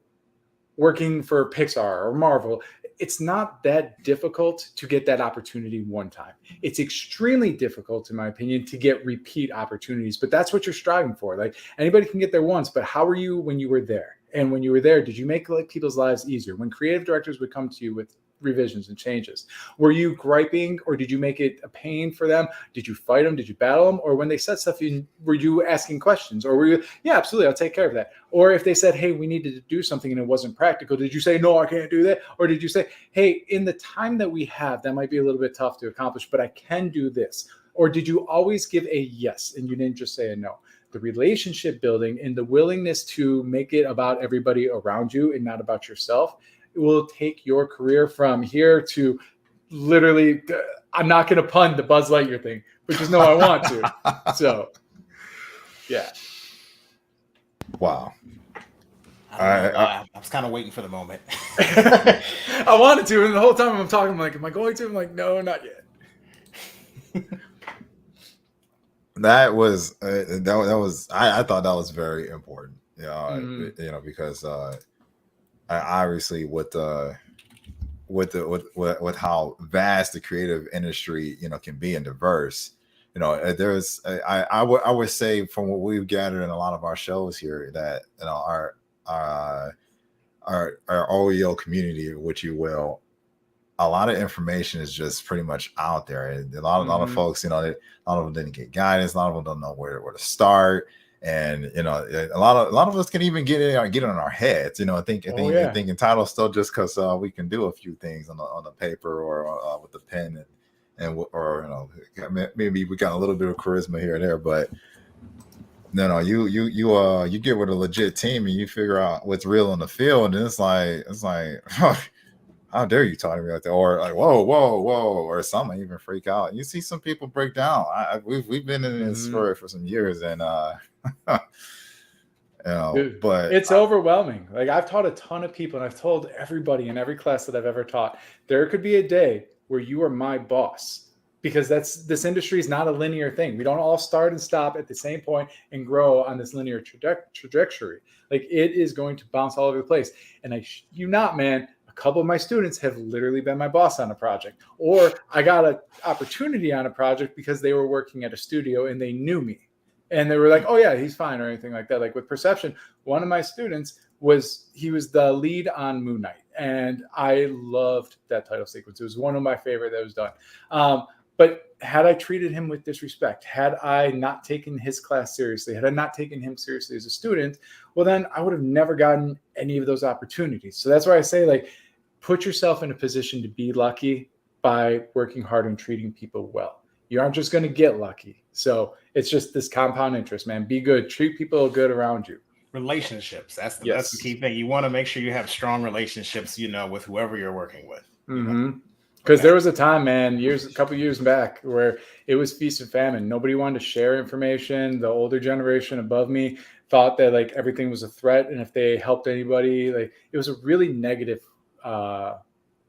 working for Pixar or Marvel, it's not that difficult to get that opportunity one time. It's extremely difficult, in my opinion, to get repeat opportunities, but that's what you're striving for. Like anybody can get there once, but how were you when you were there? And when you were there, did you make like people's lives easier? When creative directors would come to you with revisions and changes, were you griping or did you make it a pain for them? Did you fight them? Did you battle them? Or when they said stuff, were you asking questions? Or were you, yeah, absolutely, I'll take care of that? Or if they said, hey, we needed to do something and it wasn't practical, did you say, no, I can't do that? Or did you say, hey, in the time that we have, that might be a little bit tough to accomplish, but I can do this? Or did you always give a yes and you didn't just say a no? The relationship building and the willingness to make it about everybody around you and not about yourself, it will take your career from here to literally, I'm not going to pun the Buzz Lightyear thing, but just know I want to. So, yeah. Wow. I was kind of waiting for the moment. I wanted to, and the whole time I'm talking, I'm like, am I going to? I'm like, no, not yet. That was I thought that was very important. Because obviously with how vast the creative industry can be and diverse, there's I would say from what we've gathered in a lot of our shows here that our OEO community, which you will, a lot of information is just pretty much out there. And a lot of folks, a lot of them didn't get guidance. A lot of them don't know where to start. And a lot of us can even get in our heads, thinking titles still just because we can do a few things on the paper or with the pen or maybe we got a little bit of charisma here and there, but you get with a legit team and you figure out what's real in the field, and it's like how dare you talk to me like that, or like whoa, or some even freak out. You see some people break down. We've been in this for some years, and Dude, but it's overwhelming. Like I've taught a ton of people, and I've told everybody in every class that I've ever taught, there could be a day where you are my boss, because this industry is not a linear thing. We don't all start and stop at the same point and grow on this linear trajectory. Like it is going to bounce all over the place. And man, a couple of my students have literally been my boss on a project, or I got an opportunity on a project because they were working at a studio and they knew me. And they were like, oh yeah, he's fine, or anything like that. Like with Perception, one of my students was the lead on Moon Knight. And I loved that title sequence. It was one of my favorite that was done. But had I treated him with disrespect, had I not taken his class seriously, had I not taken him seriously as a student, well, then I would have never gotten any of those opportunities. So that's why I say, like, put yourself in a position to be lucky by working hard and treating people well. You aren't just going to get lucky. So it's just this compound interest, man. Be good. Treat people good around you. Relationships. That's the key thing. You want to make sure you have strong relationships, with whoever you're working with. Because there was a time, man, a couple years back, where it was feast and famine. Nobody wanted to share information. The older generation above me thought that like everything was a threat, and if they helped anybody, like it was a really negative.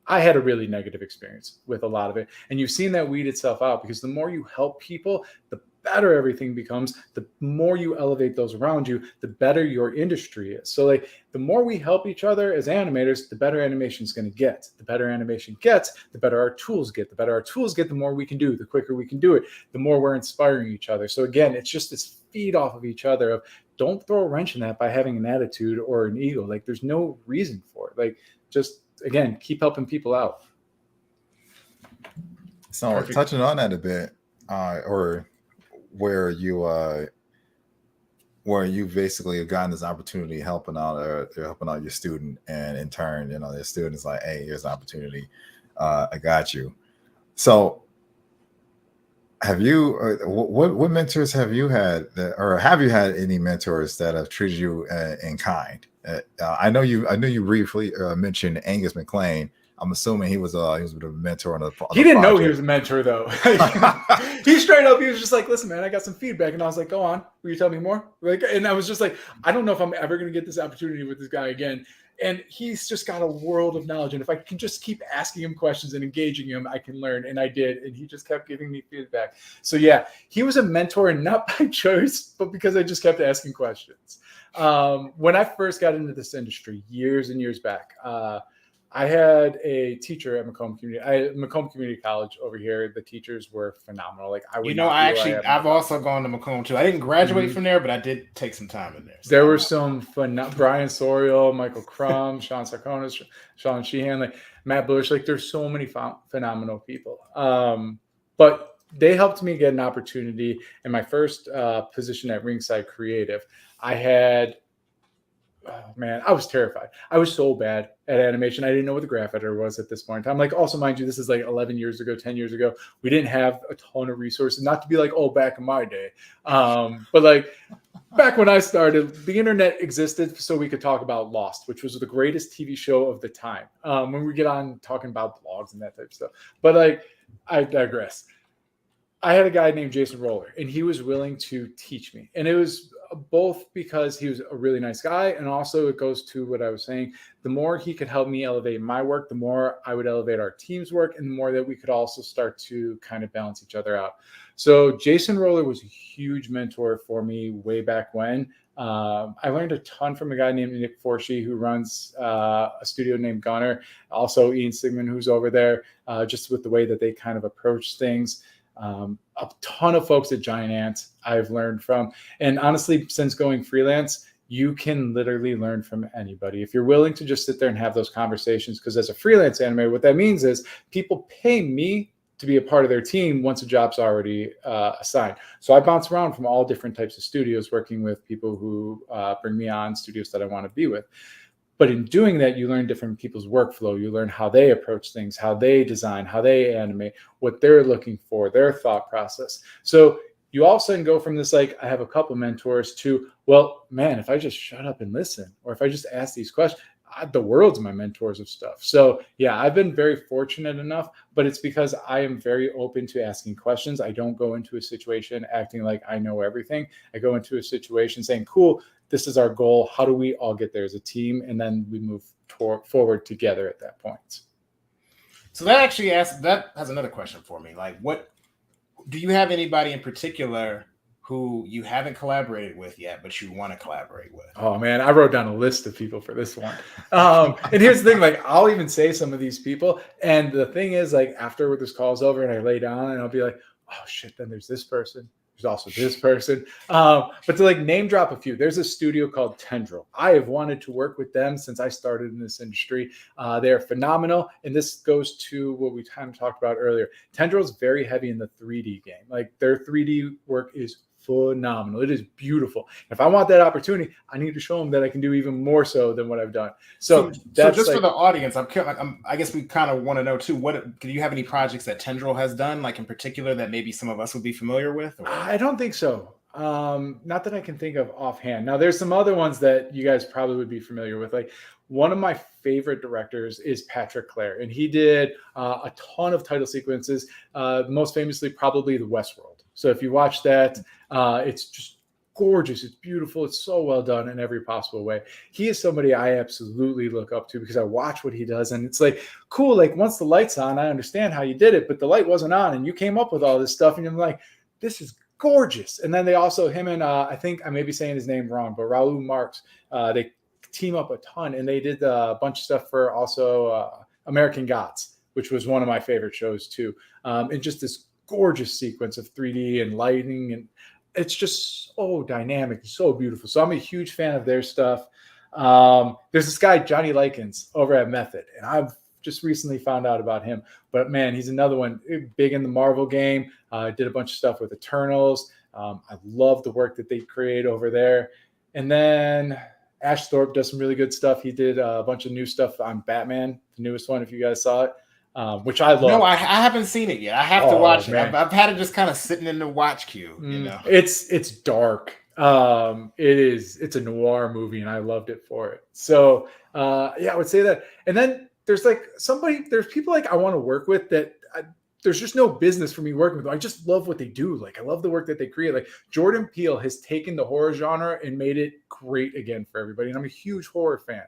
I had a really negative experience with a lot of it, and you've seen that weed itself out, because the more you help people, the better everything becomes. The more you elevate those around you, the better your industry is. So like the more we help each other as animators, the better animation is going to get. The better animation gets, the better our tools get. The better our tools get, the more we can do, the quicker we can do it, the more we're inspiring each other. So again, it's just this feed off of each other of, don't throw a wrench in that by having an attitude or an ego. Like there's no reason for it. Like just, again, keep helping people out. So Perfect. Touching on that a bit, or where you basically have gotten this opportunity helping out your student, and in turn, the student is like, hey, here's an opportunity, I got you. So have you what mentors have you had, or have you had any mentors that have treated you in kind? I know you briefly mentioned Angus McLean. I'm assuming he was a mentor on the He didn't know he was a mentor though. He straight up, he was just like, listen, man, I got some feedback. And I was like, go on, will you tell me more? Like, and I was just like, I don't know if I'm ever going to get this opportunity with this guy again. And he's just got a world of knowledge. And if I can just keep asking him questions and engaging him, I can learn. And I did. And he just kept giving me feedback. So yeah, he was a mentor, and not by choice, but because I just kept asking questions. When I first got into this industry years and years back, I had a teacher at Macomb Community College over here. The teachers were phenomenal. Like I've also gone to Macomb too. I didn't graduate from there, but I did take some time in there. So there were some Brian Sorial, Michael Crum, Sean Sarkonis, Sean Sheehan, like Matt Bush. Like there's so many phenomenal people. But they helped me get an opportunity in my first position at Ringside Creative. I was terrified. I was so bad at animation. I didn't know what the graph editor was at this point. I'm like, also, mind you, this is like 11 years ago, 10 years ago. We didn't have a ton of resources, not to be like, oh, back in my day. But like back when I started, the internet existed so we could talk about Lost, which was the greatest TV show of the time. When we get on talking about blogs and that type of stuff. But like, I digress. I had a guy named Jason Roller, and he was willing to teach me. And it was both because he was a really nice guy, and also it goes to what I was saying. The more he could help me elevate my work, the more I would elevate our team's work, and the more that we could also start to kind of balance each other out. So Jason Roller was a huge mentor for me way back when. I learned a ton from a guy named Nick Forshee, who runs a studio named Gunner. Also Ian Sigmund, who's over there, just with the way that they kind of approach things. A ton of folks at Giant Ant I've learned from. And honestly, since going freelance, you can literally learn from anybody if you're willing to just sit there and have those conversations. Because as a freelance animator, what that means is people pay me to be a part of their team once a job's already assigned. So I bounce around from all different types of studios, working with people who bring me on, studios that I want to be with. But in doing that, you learn different people's workflow. You learn how they approach things, how they design, how they animate, what they're looking for, their thought process. So you all of a sudden go from this, like, I have a couple mentors, to, well, man, if I just shut up and listen, or if I just ask these questions, the world's my mentors of stuff. So yeah, I've been very fortunate enough, but it's because I am very open to asking questions. I don't go into a situation acting like I know everything. I go into a situation saying, cool, this is our goal. How do we all get there as a team? And then we move forward together at that point. So that has another question for me. Like, what do you have anybody in particular who you haven't collaborated with yet, but you want to collaborate with? Oh man, I wrote down a list of people for this one. And here's the thing, like, I'll even say some of these people. And the thing is, like, after this call's over and I lay down and I'll be like, oh shit, then there's this person. There's also this person. But to like name drop a few, there's a studio called Tendril. I have wanted to work with them since I started in this industry. They're phenomenal. And this goes to what we kind of talked about earlier. Tendril is very heavy in the 3D game. Like, their 3D work is phenomenal. It is beautiful. If I want that opportunity, I need to show them that I can do even more so than what I've done. So that's just for the audience, I guess we kind of want to know too. Do you have any projects that Tendril has done, like in particular, that maybe some of us would be familiar with? Or? I don't think so. Not that I can think of offhand. Now, there's some other ones that you guys probably would be familiar with. Like one of my favorite directors is Patrick Clare, and he did a ton of title sequences. Most famously, probably the Westworld. So if you watch that, it's just gorgeous. It's beautiful. It's so well done in every possible way. He is somebody I absolutely look up to because I watch what he does, and it's like cool. Like once the light's on, I understand how you did it, but the light wasn't on, and you came up with all this stuff, and you're like, this is gorgeous. And then they also, him and I think I may be saying his name wrong, but Raul Marx, they team up a ton, and they did a bunch of stuff for also American Gods, which was one of my favorite shows too. And just this gorgeous sequence of 3D and lighting, and it's just so dynamic and so beautiful. So I'm a huge fan of their stuff. There's this guy, Johnny Likens, over at Method, and I've just recently found out about him. But man, he's another one big in the Marvel game. Did a bunch of stuff with Eternals. I love the work that they create over there. And then Ash Thorpe does some really good stuff. He did a bunch of new stuff on Batman, the newest one, if you guys saw it, which I love. No, I haven't seen it yet. I have to watch it. I've had it just kind of sitting in the watch queue. You know, it's dark. It's a noir movie, and I loved it for it. So yeah, I would say that. And then there's people like I want to work with that. There's just no business for me working with them. I just love what they do. Like I love the work that they create. Like Jordan Peele has taken the horror genre and made it great again for everybody. And I'm a huge horror fan.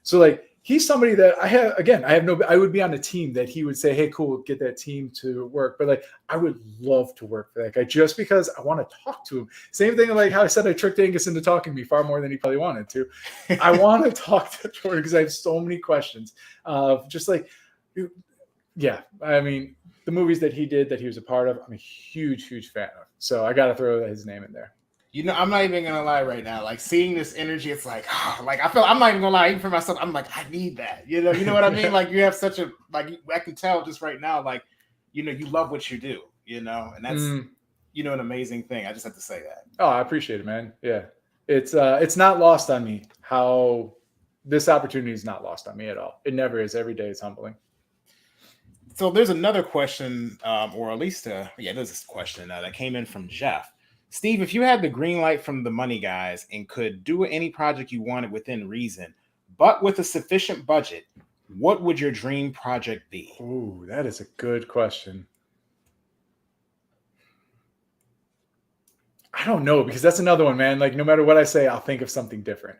So like he's somebody that I would be on a team that he would say, hey, cool, get that team to work. But like I would love to work for that guy just because I want to talk to him. Same thing like how I said I tricked Angus into talking to me far more than he probably wanted to. I want to talk to Jordan because I have so many questions. Just like yeah, I mean, the movies that he did, that he was a part of, I'm a huge, huge fan of. So I got to throw his name in there. You know, I'm not even going to lie right now. Like, seeing this energy, it's like, like, I'm not even going to lie, even for myself, I'm like, I need that. You know what I mean? Like, you have such a, like, I can tell just right now, like, you know, you love what you do, you know, and that's, you know, an amazing thing. I just have to say that. Oh, I appreciate it, man. Yeah. It's not lost on me how this opportunity is not lost on me at all. It never is. Every day is humbling. So there's another question, or at least, there's this question that came in from Jeff. Steve, if you had the green light from the money guys and could do any project you wanted within reason, but with a sufficient budget, what would your dream project be? Ooh, that is a good question. I don't know, because that's another one, man. Like, no matter what I say, I'll think of something different.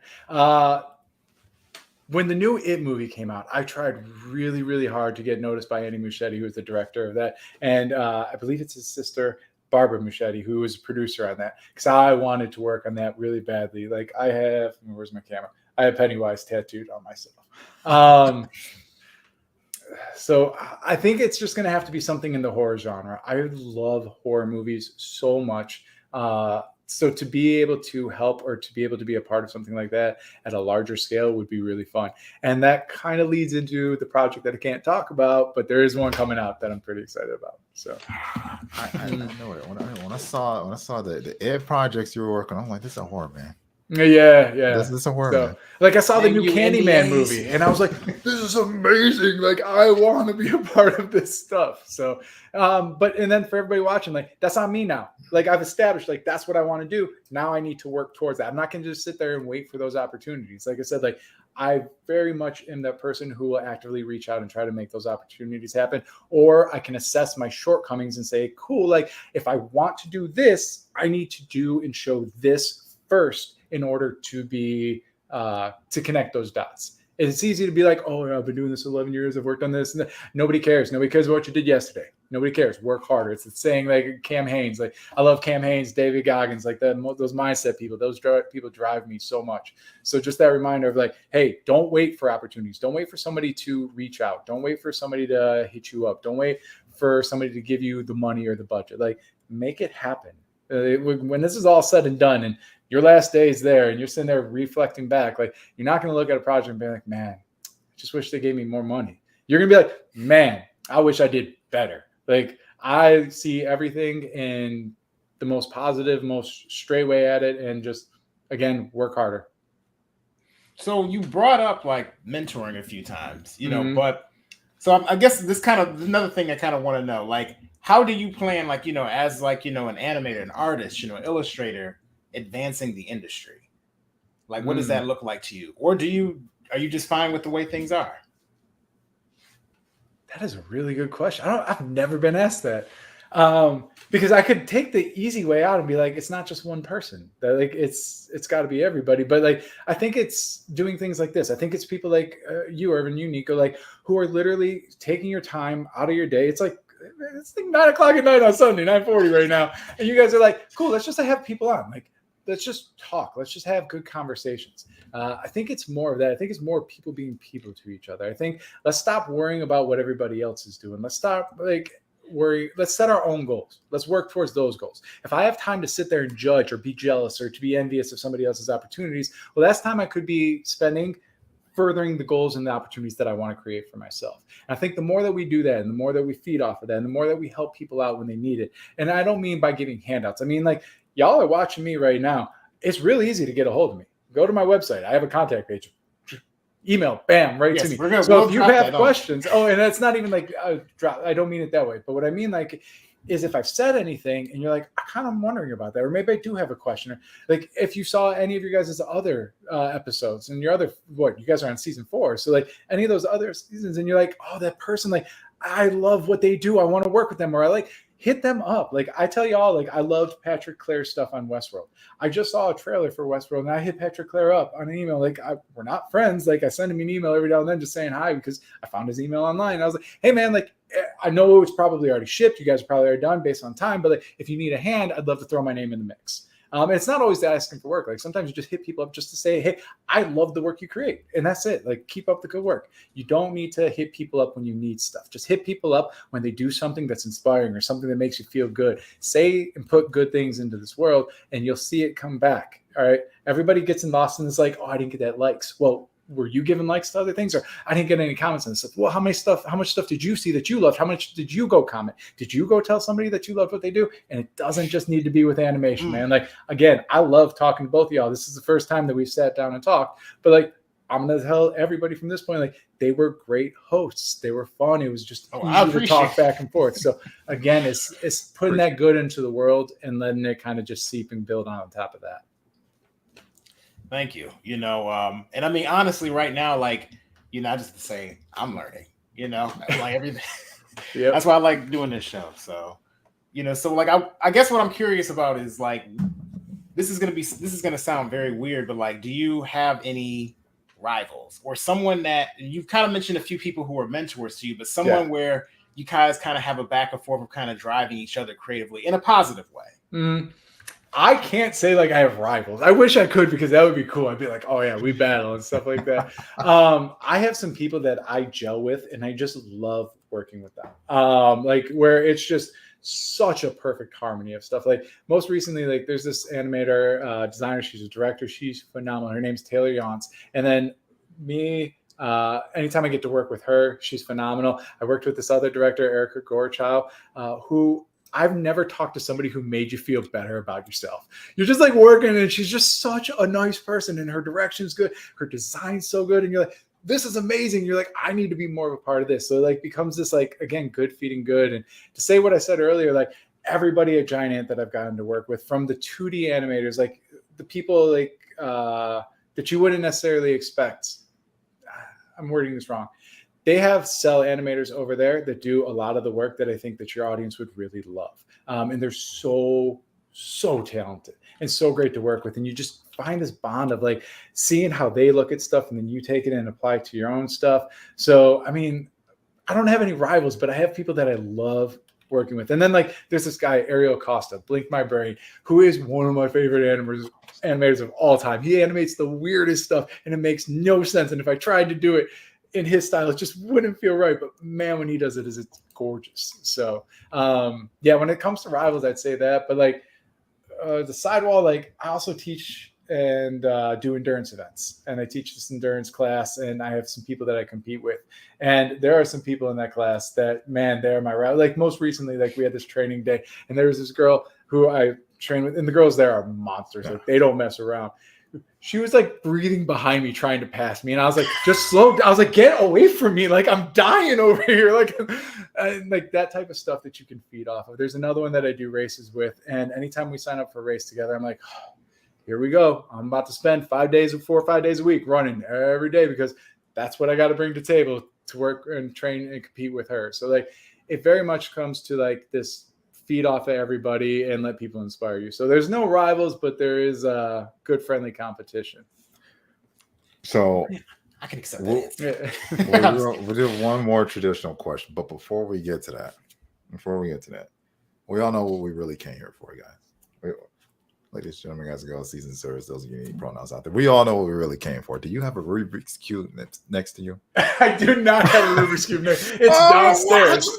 When the new It movie came out, I tried really, really hard to get noticed by Andy Muschietti, who was the director of that. And I believe it's his sister, Barbara Muschietti, who was a producer on that, because I wanted to work on that really badly. Like where's my camera? I have Pennywise tattooed on myself. So I think it's just going to have to be something in the horror genre. I love horror movies so much. So to be able to help or to be able to be a part of something like that at a larger scale would be really fun. And that kind of leads into the project that I can't talk about, but there is one coming out that I'm pretty excited about. So I know it. When I saw the Ed projects you were working on, I'm like, this is a horror, man. Yeah. This is a horror, man. Like I saw the new Candyman movie and I was like, this is amazing. Like I want to be a part of this stuff. So, and then for everybody watching, like that's on me now. Like I've established, like that's what I want to do. Now I need to work towards that. I'm not going to just sit there and wait for those opportunities. Like I said, like I very much am that person who will actively reach out and try to make those opportunities happen. Or I can assess my shortcomings and say, cool, like if I want to do this, I need to do and show this first in order to be to connect those dots. It's easy to be like, oh, I've been doing this 11 years. I've worked on this. And nobody cares. Nobody cares what you did yesterday. Nobody cares. Work harder. It's the saying like Cam Haynes. Like I love Cam Haynes, David Goggins, like those mindset people. Those people drive me so much. So just that reminder of like, hey, don't wait for opportunities. Don't wait for somebody to reach out. Don't wait for somebody to hit you up. Don't wait for somebody to give you the money or the budget. Like make it happen. When this is all said and done and your last day is there and you're sitting there reflecting back, like you're not going to look at a project and be like, man, I just wish they gave me more money. You're going to be like, man, I wish I did better. Like I see everything in the most positive, most straight way at it, and just, again, work harder. So you brought up like mentoring a few times, Mhm. but so I guess this kind of another thing I kind of want to know, like, how do you plan, like, as like, an animator, an artist, illustrator, advancing the industry? Like, what does that look like to you? Or are you just fine with the way things are? That is a really good question. I've never been asked that. Because I could take the easy way out and be like, it's not just one person. That, like, it's got to be everybody. But like, I think it's doing things like this. I think it's people like you, Irvin, you, Nico, like, who are literally taking your time out of your day. It's like 9:00 at night on Sunday, 9:40 right now, and you guys are like, cool. Let's just have people on. Like, let's just talk. Let's just have good conversations. I think it's more of that. I think it's more people being people to each other. I think let's stop worrying about what everybody else is doing. Let's stop worry. Let's set our own goals. Let's work towards those goals. If I have time to sit there and judge or be jealous or to be envious of somebody else's opportunities, well, that's time I could be spending furthering the goals and the opportunities that I want to create for myself. And I think the more that we do that, and the more that we feed off of that, and the more that we help people out when they need it. And I don't mean by giving handouts. I mean, like, y'all are watching me right now. It's really easy to get a hold of me. Go to my website. I have a contact page. Email, bam, right to me. So if you have questions, and that's not even like I don't mean it that way, but what I mean, like, is if I've said anything and you're like, I kind of wondering about that, or maybe I do have a question, or like if you saw any of your guys' other episodes and your other, you guys are on season 4, so like any of those other seasons, and you're like, oh, that person, like, I love what they do, I want to work with them, or I like, hit them up. Like, I tell y'all, like, I loved Patrick Clare's stuff on Westworld. I just saw a trailer for Westworld, and I hit Patrick Clare up on an email. Like, we're not friends. Like, I send him an email every now and then just saying hi because I found his email online. I was like, hey, man, like, I know it was probably already shipped. You guys are probably already done based on time, but like, if you need a hand, I'd love to throw my name in the mix. And it's not always asking for work. Like, sometimes you just hit people up just to say, hey, I love the work you create. And that's it. Like, keep up the good work. You don't need to hit people up when you need stuff. Just hit people up when they do something that's inspiring or something that makes you feel good. Say and put good things into this world, and you'll see it come back. All right. Everybody gets lost in this, like, oh, I didn't get that likes. Well, were you giving likes to other things? Or I didn't get any comments on this stuff. Well, how much stuff did you see that you loved? How much did you go comment? Did you go tell somebody that you loved what they do? And it doesn't just need to be with animation, man. Like, again, I love talking to both of y'all. This is the first time that we've sat down and talked, but like, I'm going to tell everybody from this point, like, they were great hosts. They were fun. It was just easy to talk back and forth. So again, it's putting that good into the world and letting it kind of just seep and build on top of that. Thank you. And I mean, honestly, right now, like, I just say I'm learning, like everything. Yep. That's why I like doing this show. So, so like, I guess what I'm curious about is like, this is going to sound very weird, but like, do you have any rivals or someone that you've kind of mentioned a few people who are mentors to you, but someone where you guys kind of have a back and forth of kind of driving each other creatively in a positive way? Mm-hmm. I can't say like I have rivals. I wish I could, because that would be cool. I'd be like, oh yeah, we battle and stuff like that. I have some people that I gel with, and I just love working with them. Like, where it's just such a perfect harmony of stuff. Like, most recently, like, there's this animator, designer. She's a director. She's phenomenal. Her name's Taylor Yance. And then me, anytime I get to work with her, she's phenomenal. I worked with this other director, Erica Gorchow, who I've never talked to somebody who made you feel better about yourself. You're just like working, and she's just such a nice person, and her direction's good. Her design's so good. And you're like, this is amazing. You're like, I need to be more of a part of this. So it like becomes this, like, again, good feeding good. And to say what I said earlier, like, everybody at Giant Ant that I've gotten to work with, from the 2D animators, like the people like that you wouldn't necessarily expect. I'm wording this wrong. They have cell animators over there that do a lot of the work that I think that your audience would really love. And they're so talented and so great to work with. And you just find this bond of like seeing how they look at stuff, and then you take it and apply it to your own stuff. So, I mean, I don't have any rivals, but I have people that I love working with. And then like, there's this guy, Ariel Costa, Blink My Brain, who is one of my favorite animators of all time. He animates the weirdest stuff, and it makes no sense. And if I tried to do it in his style, it just wouldn't feel right. But man, when he does it, it's gorgeous. So yeah, when it comes to rivals, I'd say that. But like the sidewall, like I also teach and do endurance events, and I teach this endurance class, and I have some people that I compete with, and there are some people in that class that, man, they're my rival. Like most recently, like we had this training day, and there was this girl who I train with, and the girls there are monsters. Yeah. Like they don't mess around. She was like breathing behind me, trying to pass me, and I was like, "Just slow down." I was like, "Get away from me! Like I'm dying over here!" Like, and like that type of stuff that you can feed off of. There's another one that I do races with, and anytime we sign up for a race together, I'm like, oh, "Here we go! I'm about to spend 4 or 5 days a week running every day because that's what I got to bring to the table to work and train and compete with her." So like, it very much comes to like this. Feed off of everybody and let people inspire you. So there's no rivals, but there is a good friendly competition. So I can accept that. We'll do one more traditional question, but before we get to that, we all know what we really came here for, guys. Ladies and gentlemen, guys and girls, seasoned service, those of you need pronouns out there. We all know what we really came for. Do you have a Rubik's Cube next to you? I do not have a Rubik's Cube next. It's downstairs.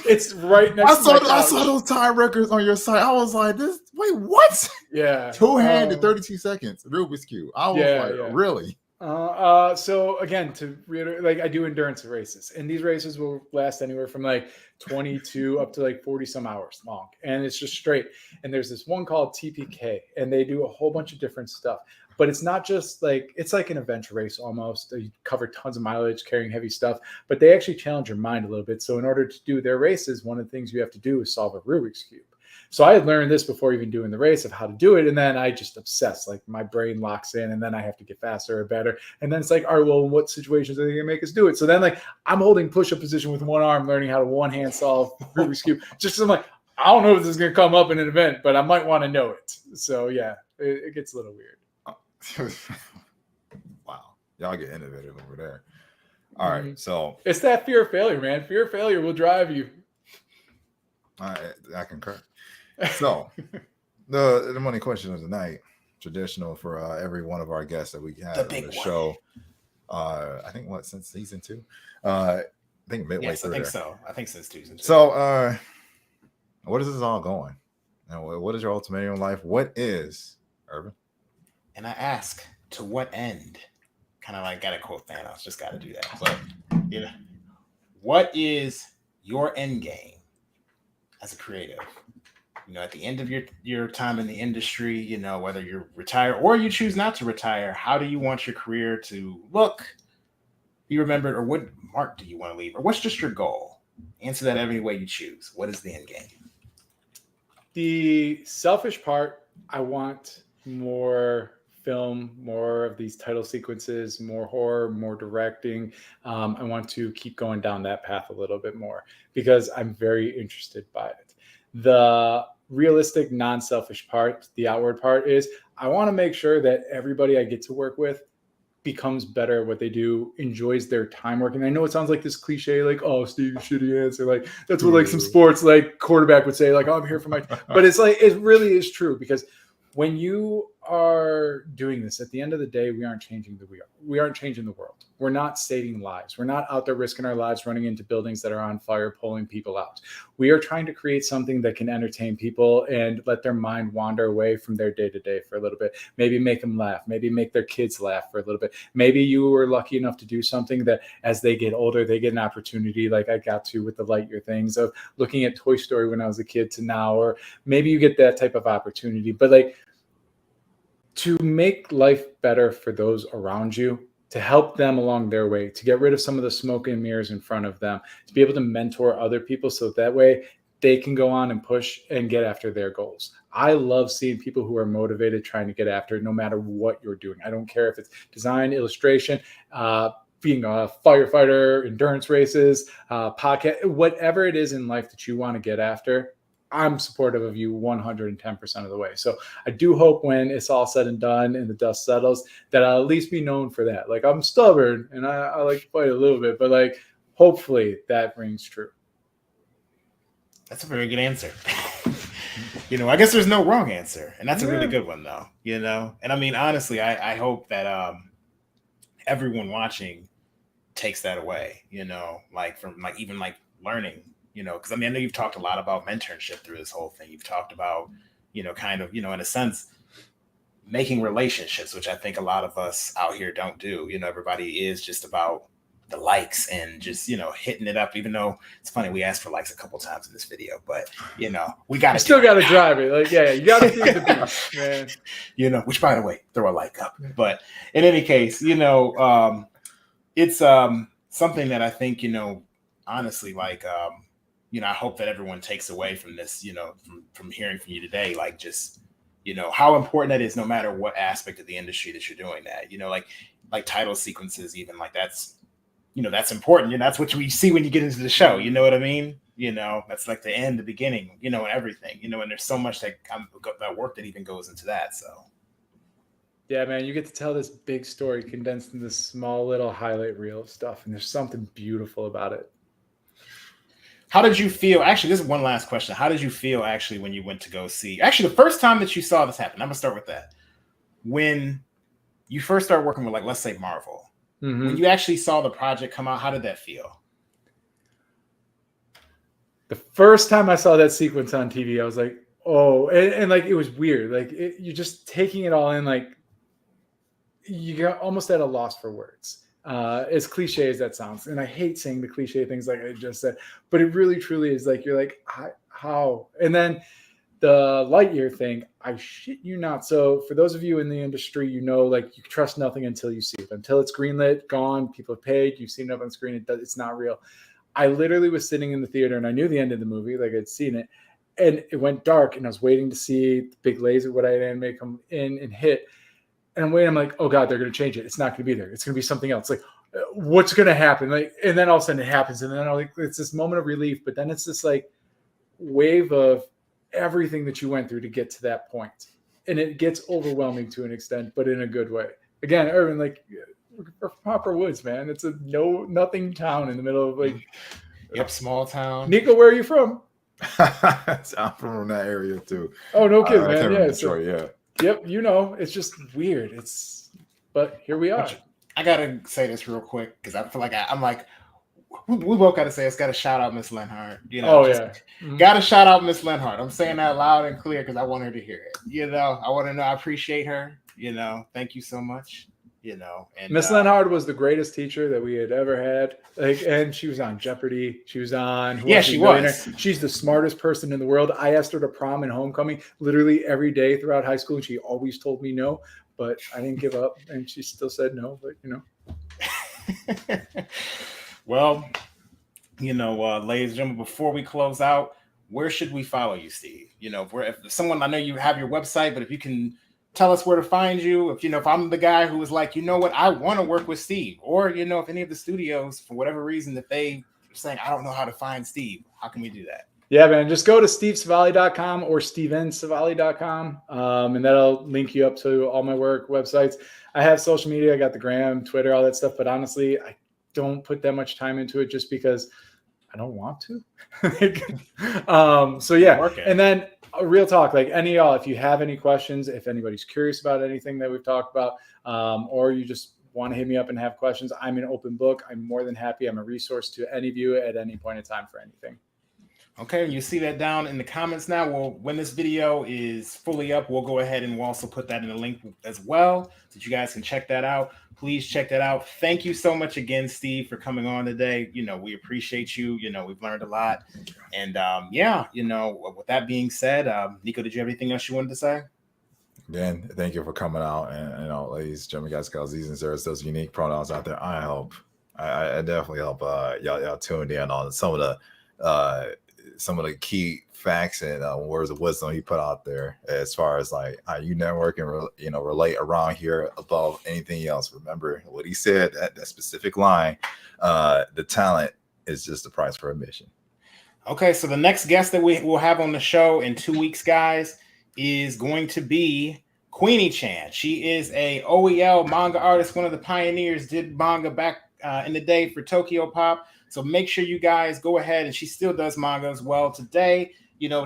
It's right next to my couch. I saw those time records on your site. I was like, wait, what? Yeah. Two-handed, 32 seconds. Rubik's Cube. I was really? So again, to reiterate, like I do endurance races, and these races will last anywhere from like 22 up to like 40 some hours long, and it's just straight. And there's this one called TPK, and they do a whole bunch of different stuff. But it's not just like, it's like an adventure race almost. You cover tons of mileage, carrying heavy stuff, but they actually challenge your mind a little bit. So in order to do their races, one of the things you have to do is solve a Rubik's Cube. So I had learned this before even doing the race of how to do it. And then I just obsess, like my brain locks in, and then I have to get faster or better. And then it's like, all right, well, what situations are they going to make us do it? So then like I'm holding push-up position with one arm, learning how to one-hand solve Rubik's Cube. Just I'm like, I don't know if this is going to come up in an event, but I might want to know it. So yeah, it gets a little weird. Wow, y'all get innovative over there. All right, so it's that fear of failure, man. Fear of failure will drive you. I concur. So the money question of the night, traditional for every one of our guests that we have on the show. I think since season 2. I think midway through. I think so. I think since season 2. So what is this all going? And what is your ultimatum in life? What is Urban? And I ask, to what end? Kind of like got to quote Thanos, just got to do that. But, you know, what is your end game as a creative? You know, at the end of your time in the industry, you know, whether you're retired or you choose not to retire, how do you want your career to look, be remembered, or what mark do you want to leave? Or what's just your goal? Answer that every way you choose. What is the end game? The selfish part, I want more film, more of these title sequences, more horror, more directing. I want to keep going down that path a little bit more because I'm very interested by it. The realistic, non-selfish part, the outward part is I want to make sure that everybody I get to work with becomes better at what they do, enjoys their time working. I know it sounds like this cliche, like, oh, Steve, shitty answer. Like that's what like some sports like quarterback would say, like, oh, I'm here for my, but it's like, it really is true because when you are doing this, at the end of the day, we aren't changing the world. We're not saving lives. We're not out there risking our lives running into buildings that are on fire, pulling people out. We are trying to create something that can entertain people and let their mind wander away from their day-to-day for a little bit. Maybe make them laugh. Maybe make their kids laugh for a little bit. Maybe you were lucky enough to do something that as they get older, they get an opportunity like I got to with the Lightyear things of looking at Toy Story when I was a kid to now, or maybe you get that type of opportunity. But like, to make life better for those around you, to help them along their way, to get rid of some of the smoke and mirrors in front of them, to be able to mentor other people so that way they can go on and push and get after their goals. I love seeing people who are motivated trying to get after it no matter what you're doing. I don't care if it's design, illustration, being a firefighter, endurance races, podcast, whatever it is in life that you want to get after. I'm supportive of you 110% of the way. So I do hope when it's all said and done and the dust settles that I'll at least be known for that. Like I'm stubborn and I like to fight a little bit, but like hopefully that rings true. That's a very good answer. You know, I guess there's no wrong answer. And that's a really good one though, you know? And I mean, honestly, I hope that everyone watching takes that away, you know, like from like even like learning. You know, because I mean, I know you've talked a lot about mentorship through this whole thing. You've talked about, you know, kind of, you know, in a sense, making relationships, which I think a lot of us out here don't do. You know, everybody is just about the likes and just, hitting it up, even though it's funny, we asked for likes a couple times in this video, but we got to still got to drive it. Like, yeah, you got to feed the beast, man. Which, by the way, throw a like up. But in any case, it's something that I think, honestly, like, I hope that everyone takes away from this, from hearing from you today, like just, how important that is, no matter what aspect of the industry that you're doing that, like title sequences, even like that's important. That's what we see when you get into the show. You know what I mean? That's like the end, the beginning, and everything, and there's so much that work that even goes into that. So. Yeah, man, you get to tell this big story condensed in this small little highlight reel of stuff. And there's something beautiful about it. How did you feel? Actually, this is one last question. How did you feel actually when you went to go see? Actually, the first time that you saw this happen, I'm going to start with that. When you first started working with, like, let's say Marvel, when you actually saw the project come out, how did that feel? The first time I saw that sequence on TV, I was like, oh, and like, it was weird. Like, you're just taking it all in, like, you got almost at a loss for words. As cliche as that sounds, and I hate saying the cliche things like I just said, but it really truly is like, you're like, how? And then the Lightyear thing, I shit you not. So for those of you in the industry, like, you trust nothing until you see it, until it's greenlit, gone, people have paid, you've seen it up on screen, it's not real. I literally was sitting in the theater and I knew the end of the movie, like I'd seen it, and it went dark and I was waiting to see the big laser, what I had animated come in and hit. And I'm waiting. I'm like, oh God, they're going to change it. It's not going to be there. It's going to be something else. Like, what's going to happen? Like, and then all of a sudden it happens. And then it's this moment of relief, but then it's this like wave of everything that you went through to get to that point. And it gets overwhelming to an extent, but in a good way. Again, Irvin, like, we're from Popper Woods, man. It's a nothing town in the middle of, like, small town. Nico, where are you from? I'm from that area too. Oh, no kidding, man. Yeah, Detroit, yeah. Yep, it's just weird. But here we are. I gotta say this real quick because I feel like I'm like, we both gotta say it's gotta shout out Miss Lenhart. Gotta shout out Miss Lenhart. I'm saying that loud and clear because I want her to hear it. I want to know I appreciate her. Thank you so much. And Miss Lenhart was the greatest teacher that we had ever had. Like, and she was on Jeopardy. She was on. She was. She's the smartest person in the world. I asked her to prom and homecoming literally every day throughout high school, and she always told me no. But I didn't give up, and she still said no. But Well, ladies and gentlemen, before we close out, where should we follow you, Steve? If someone, I know you have your website, but if you can tell us where to find you. If I'm the guy who was like, what, I want to work with Steve, or if any of the studios, for whatever reason, that they are saying, I don't know how to find Steve, how can we do that? Yeah, man, just go to stevesavalle.com or stevensavalle.com, and that'll link you up to all my work websites. I have social media. I got the Gram, Twitter, all that stuff, but honestly, I don't put that much time into it just because I don't want to. So yeah, and then real talk, like any of y'all, if you have any questions, if anybody's curious about anything that we've talked about, or you just want to hit me up and have questions, I'm an open book. I'm more than happy. I'm a resource to any of you at any point in time for anything. Okay, you see that down in the comments now. Well, when this video is fully up, we'll go ahead and we'll also put that in the link as well, so that you guys can check that out. Please check that out. Thank you so much again, Steve, for coming on today. We appreciate you. We've learned a lot. And with that being said, Nico, did you have anything else you wanted to say? Again, thank you for coming out. And ladies, gentlemen, guys, girls, these and there's those unique pronouns out there. I definitely help y'all tuned in on some of the key facts and words of wisdom he put out there as far as like how you network and relate around here above anything else. Remember what he said, that specific line, the talent is just the price for admission. Okay, so the next guest that we will have on the show in 2 weeks, guys, is going to be Queenie Chan. She is a OEL manga artist, one of the pioneers, did manga back in the day for Tokyo Pop. So make sure you guys go ahead, and she still does manga as well today.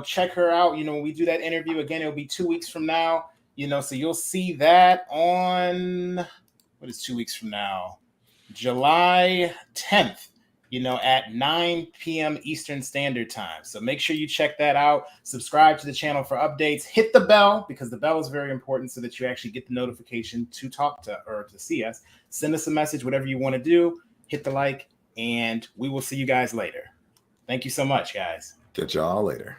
Check her out. When we do that interview again, it'll be 2 weeks from now. So you'll see that on, what is 2 weeks from now? July 10th, at 9 p.m. Eastern Standard Time. So make sure you check that out. Subscribe to the channel for updates. Hit the bell, because the bell is very important so that you actually get the notification to talk to or to see us. Send us a message, whatever you want to do. hit the like, and we will see you guys later. Thank you so much, guys. Catch y'all later.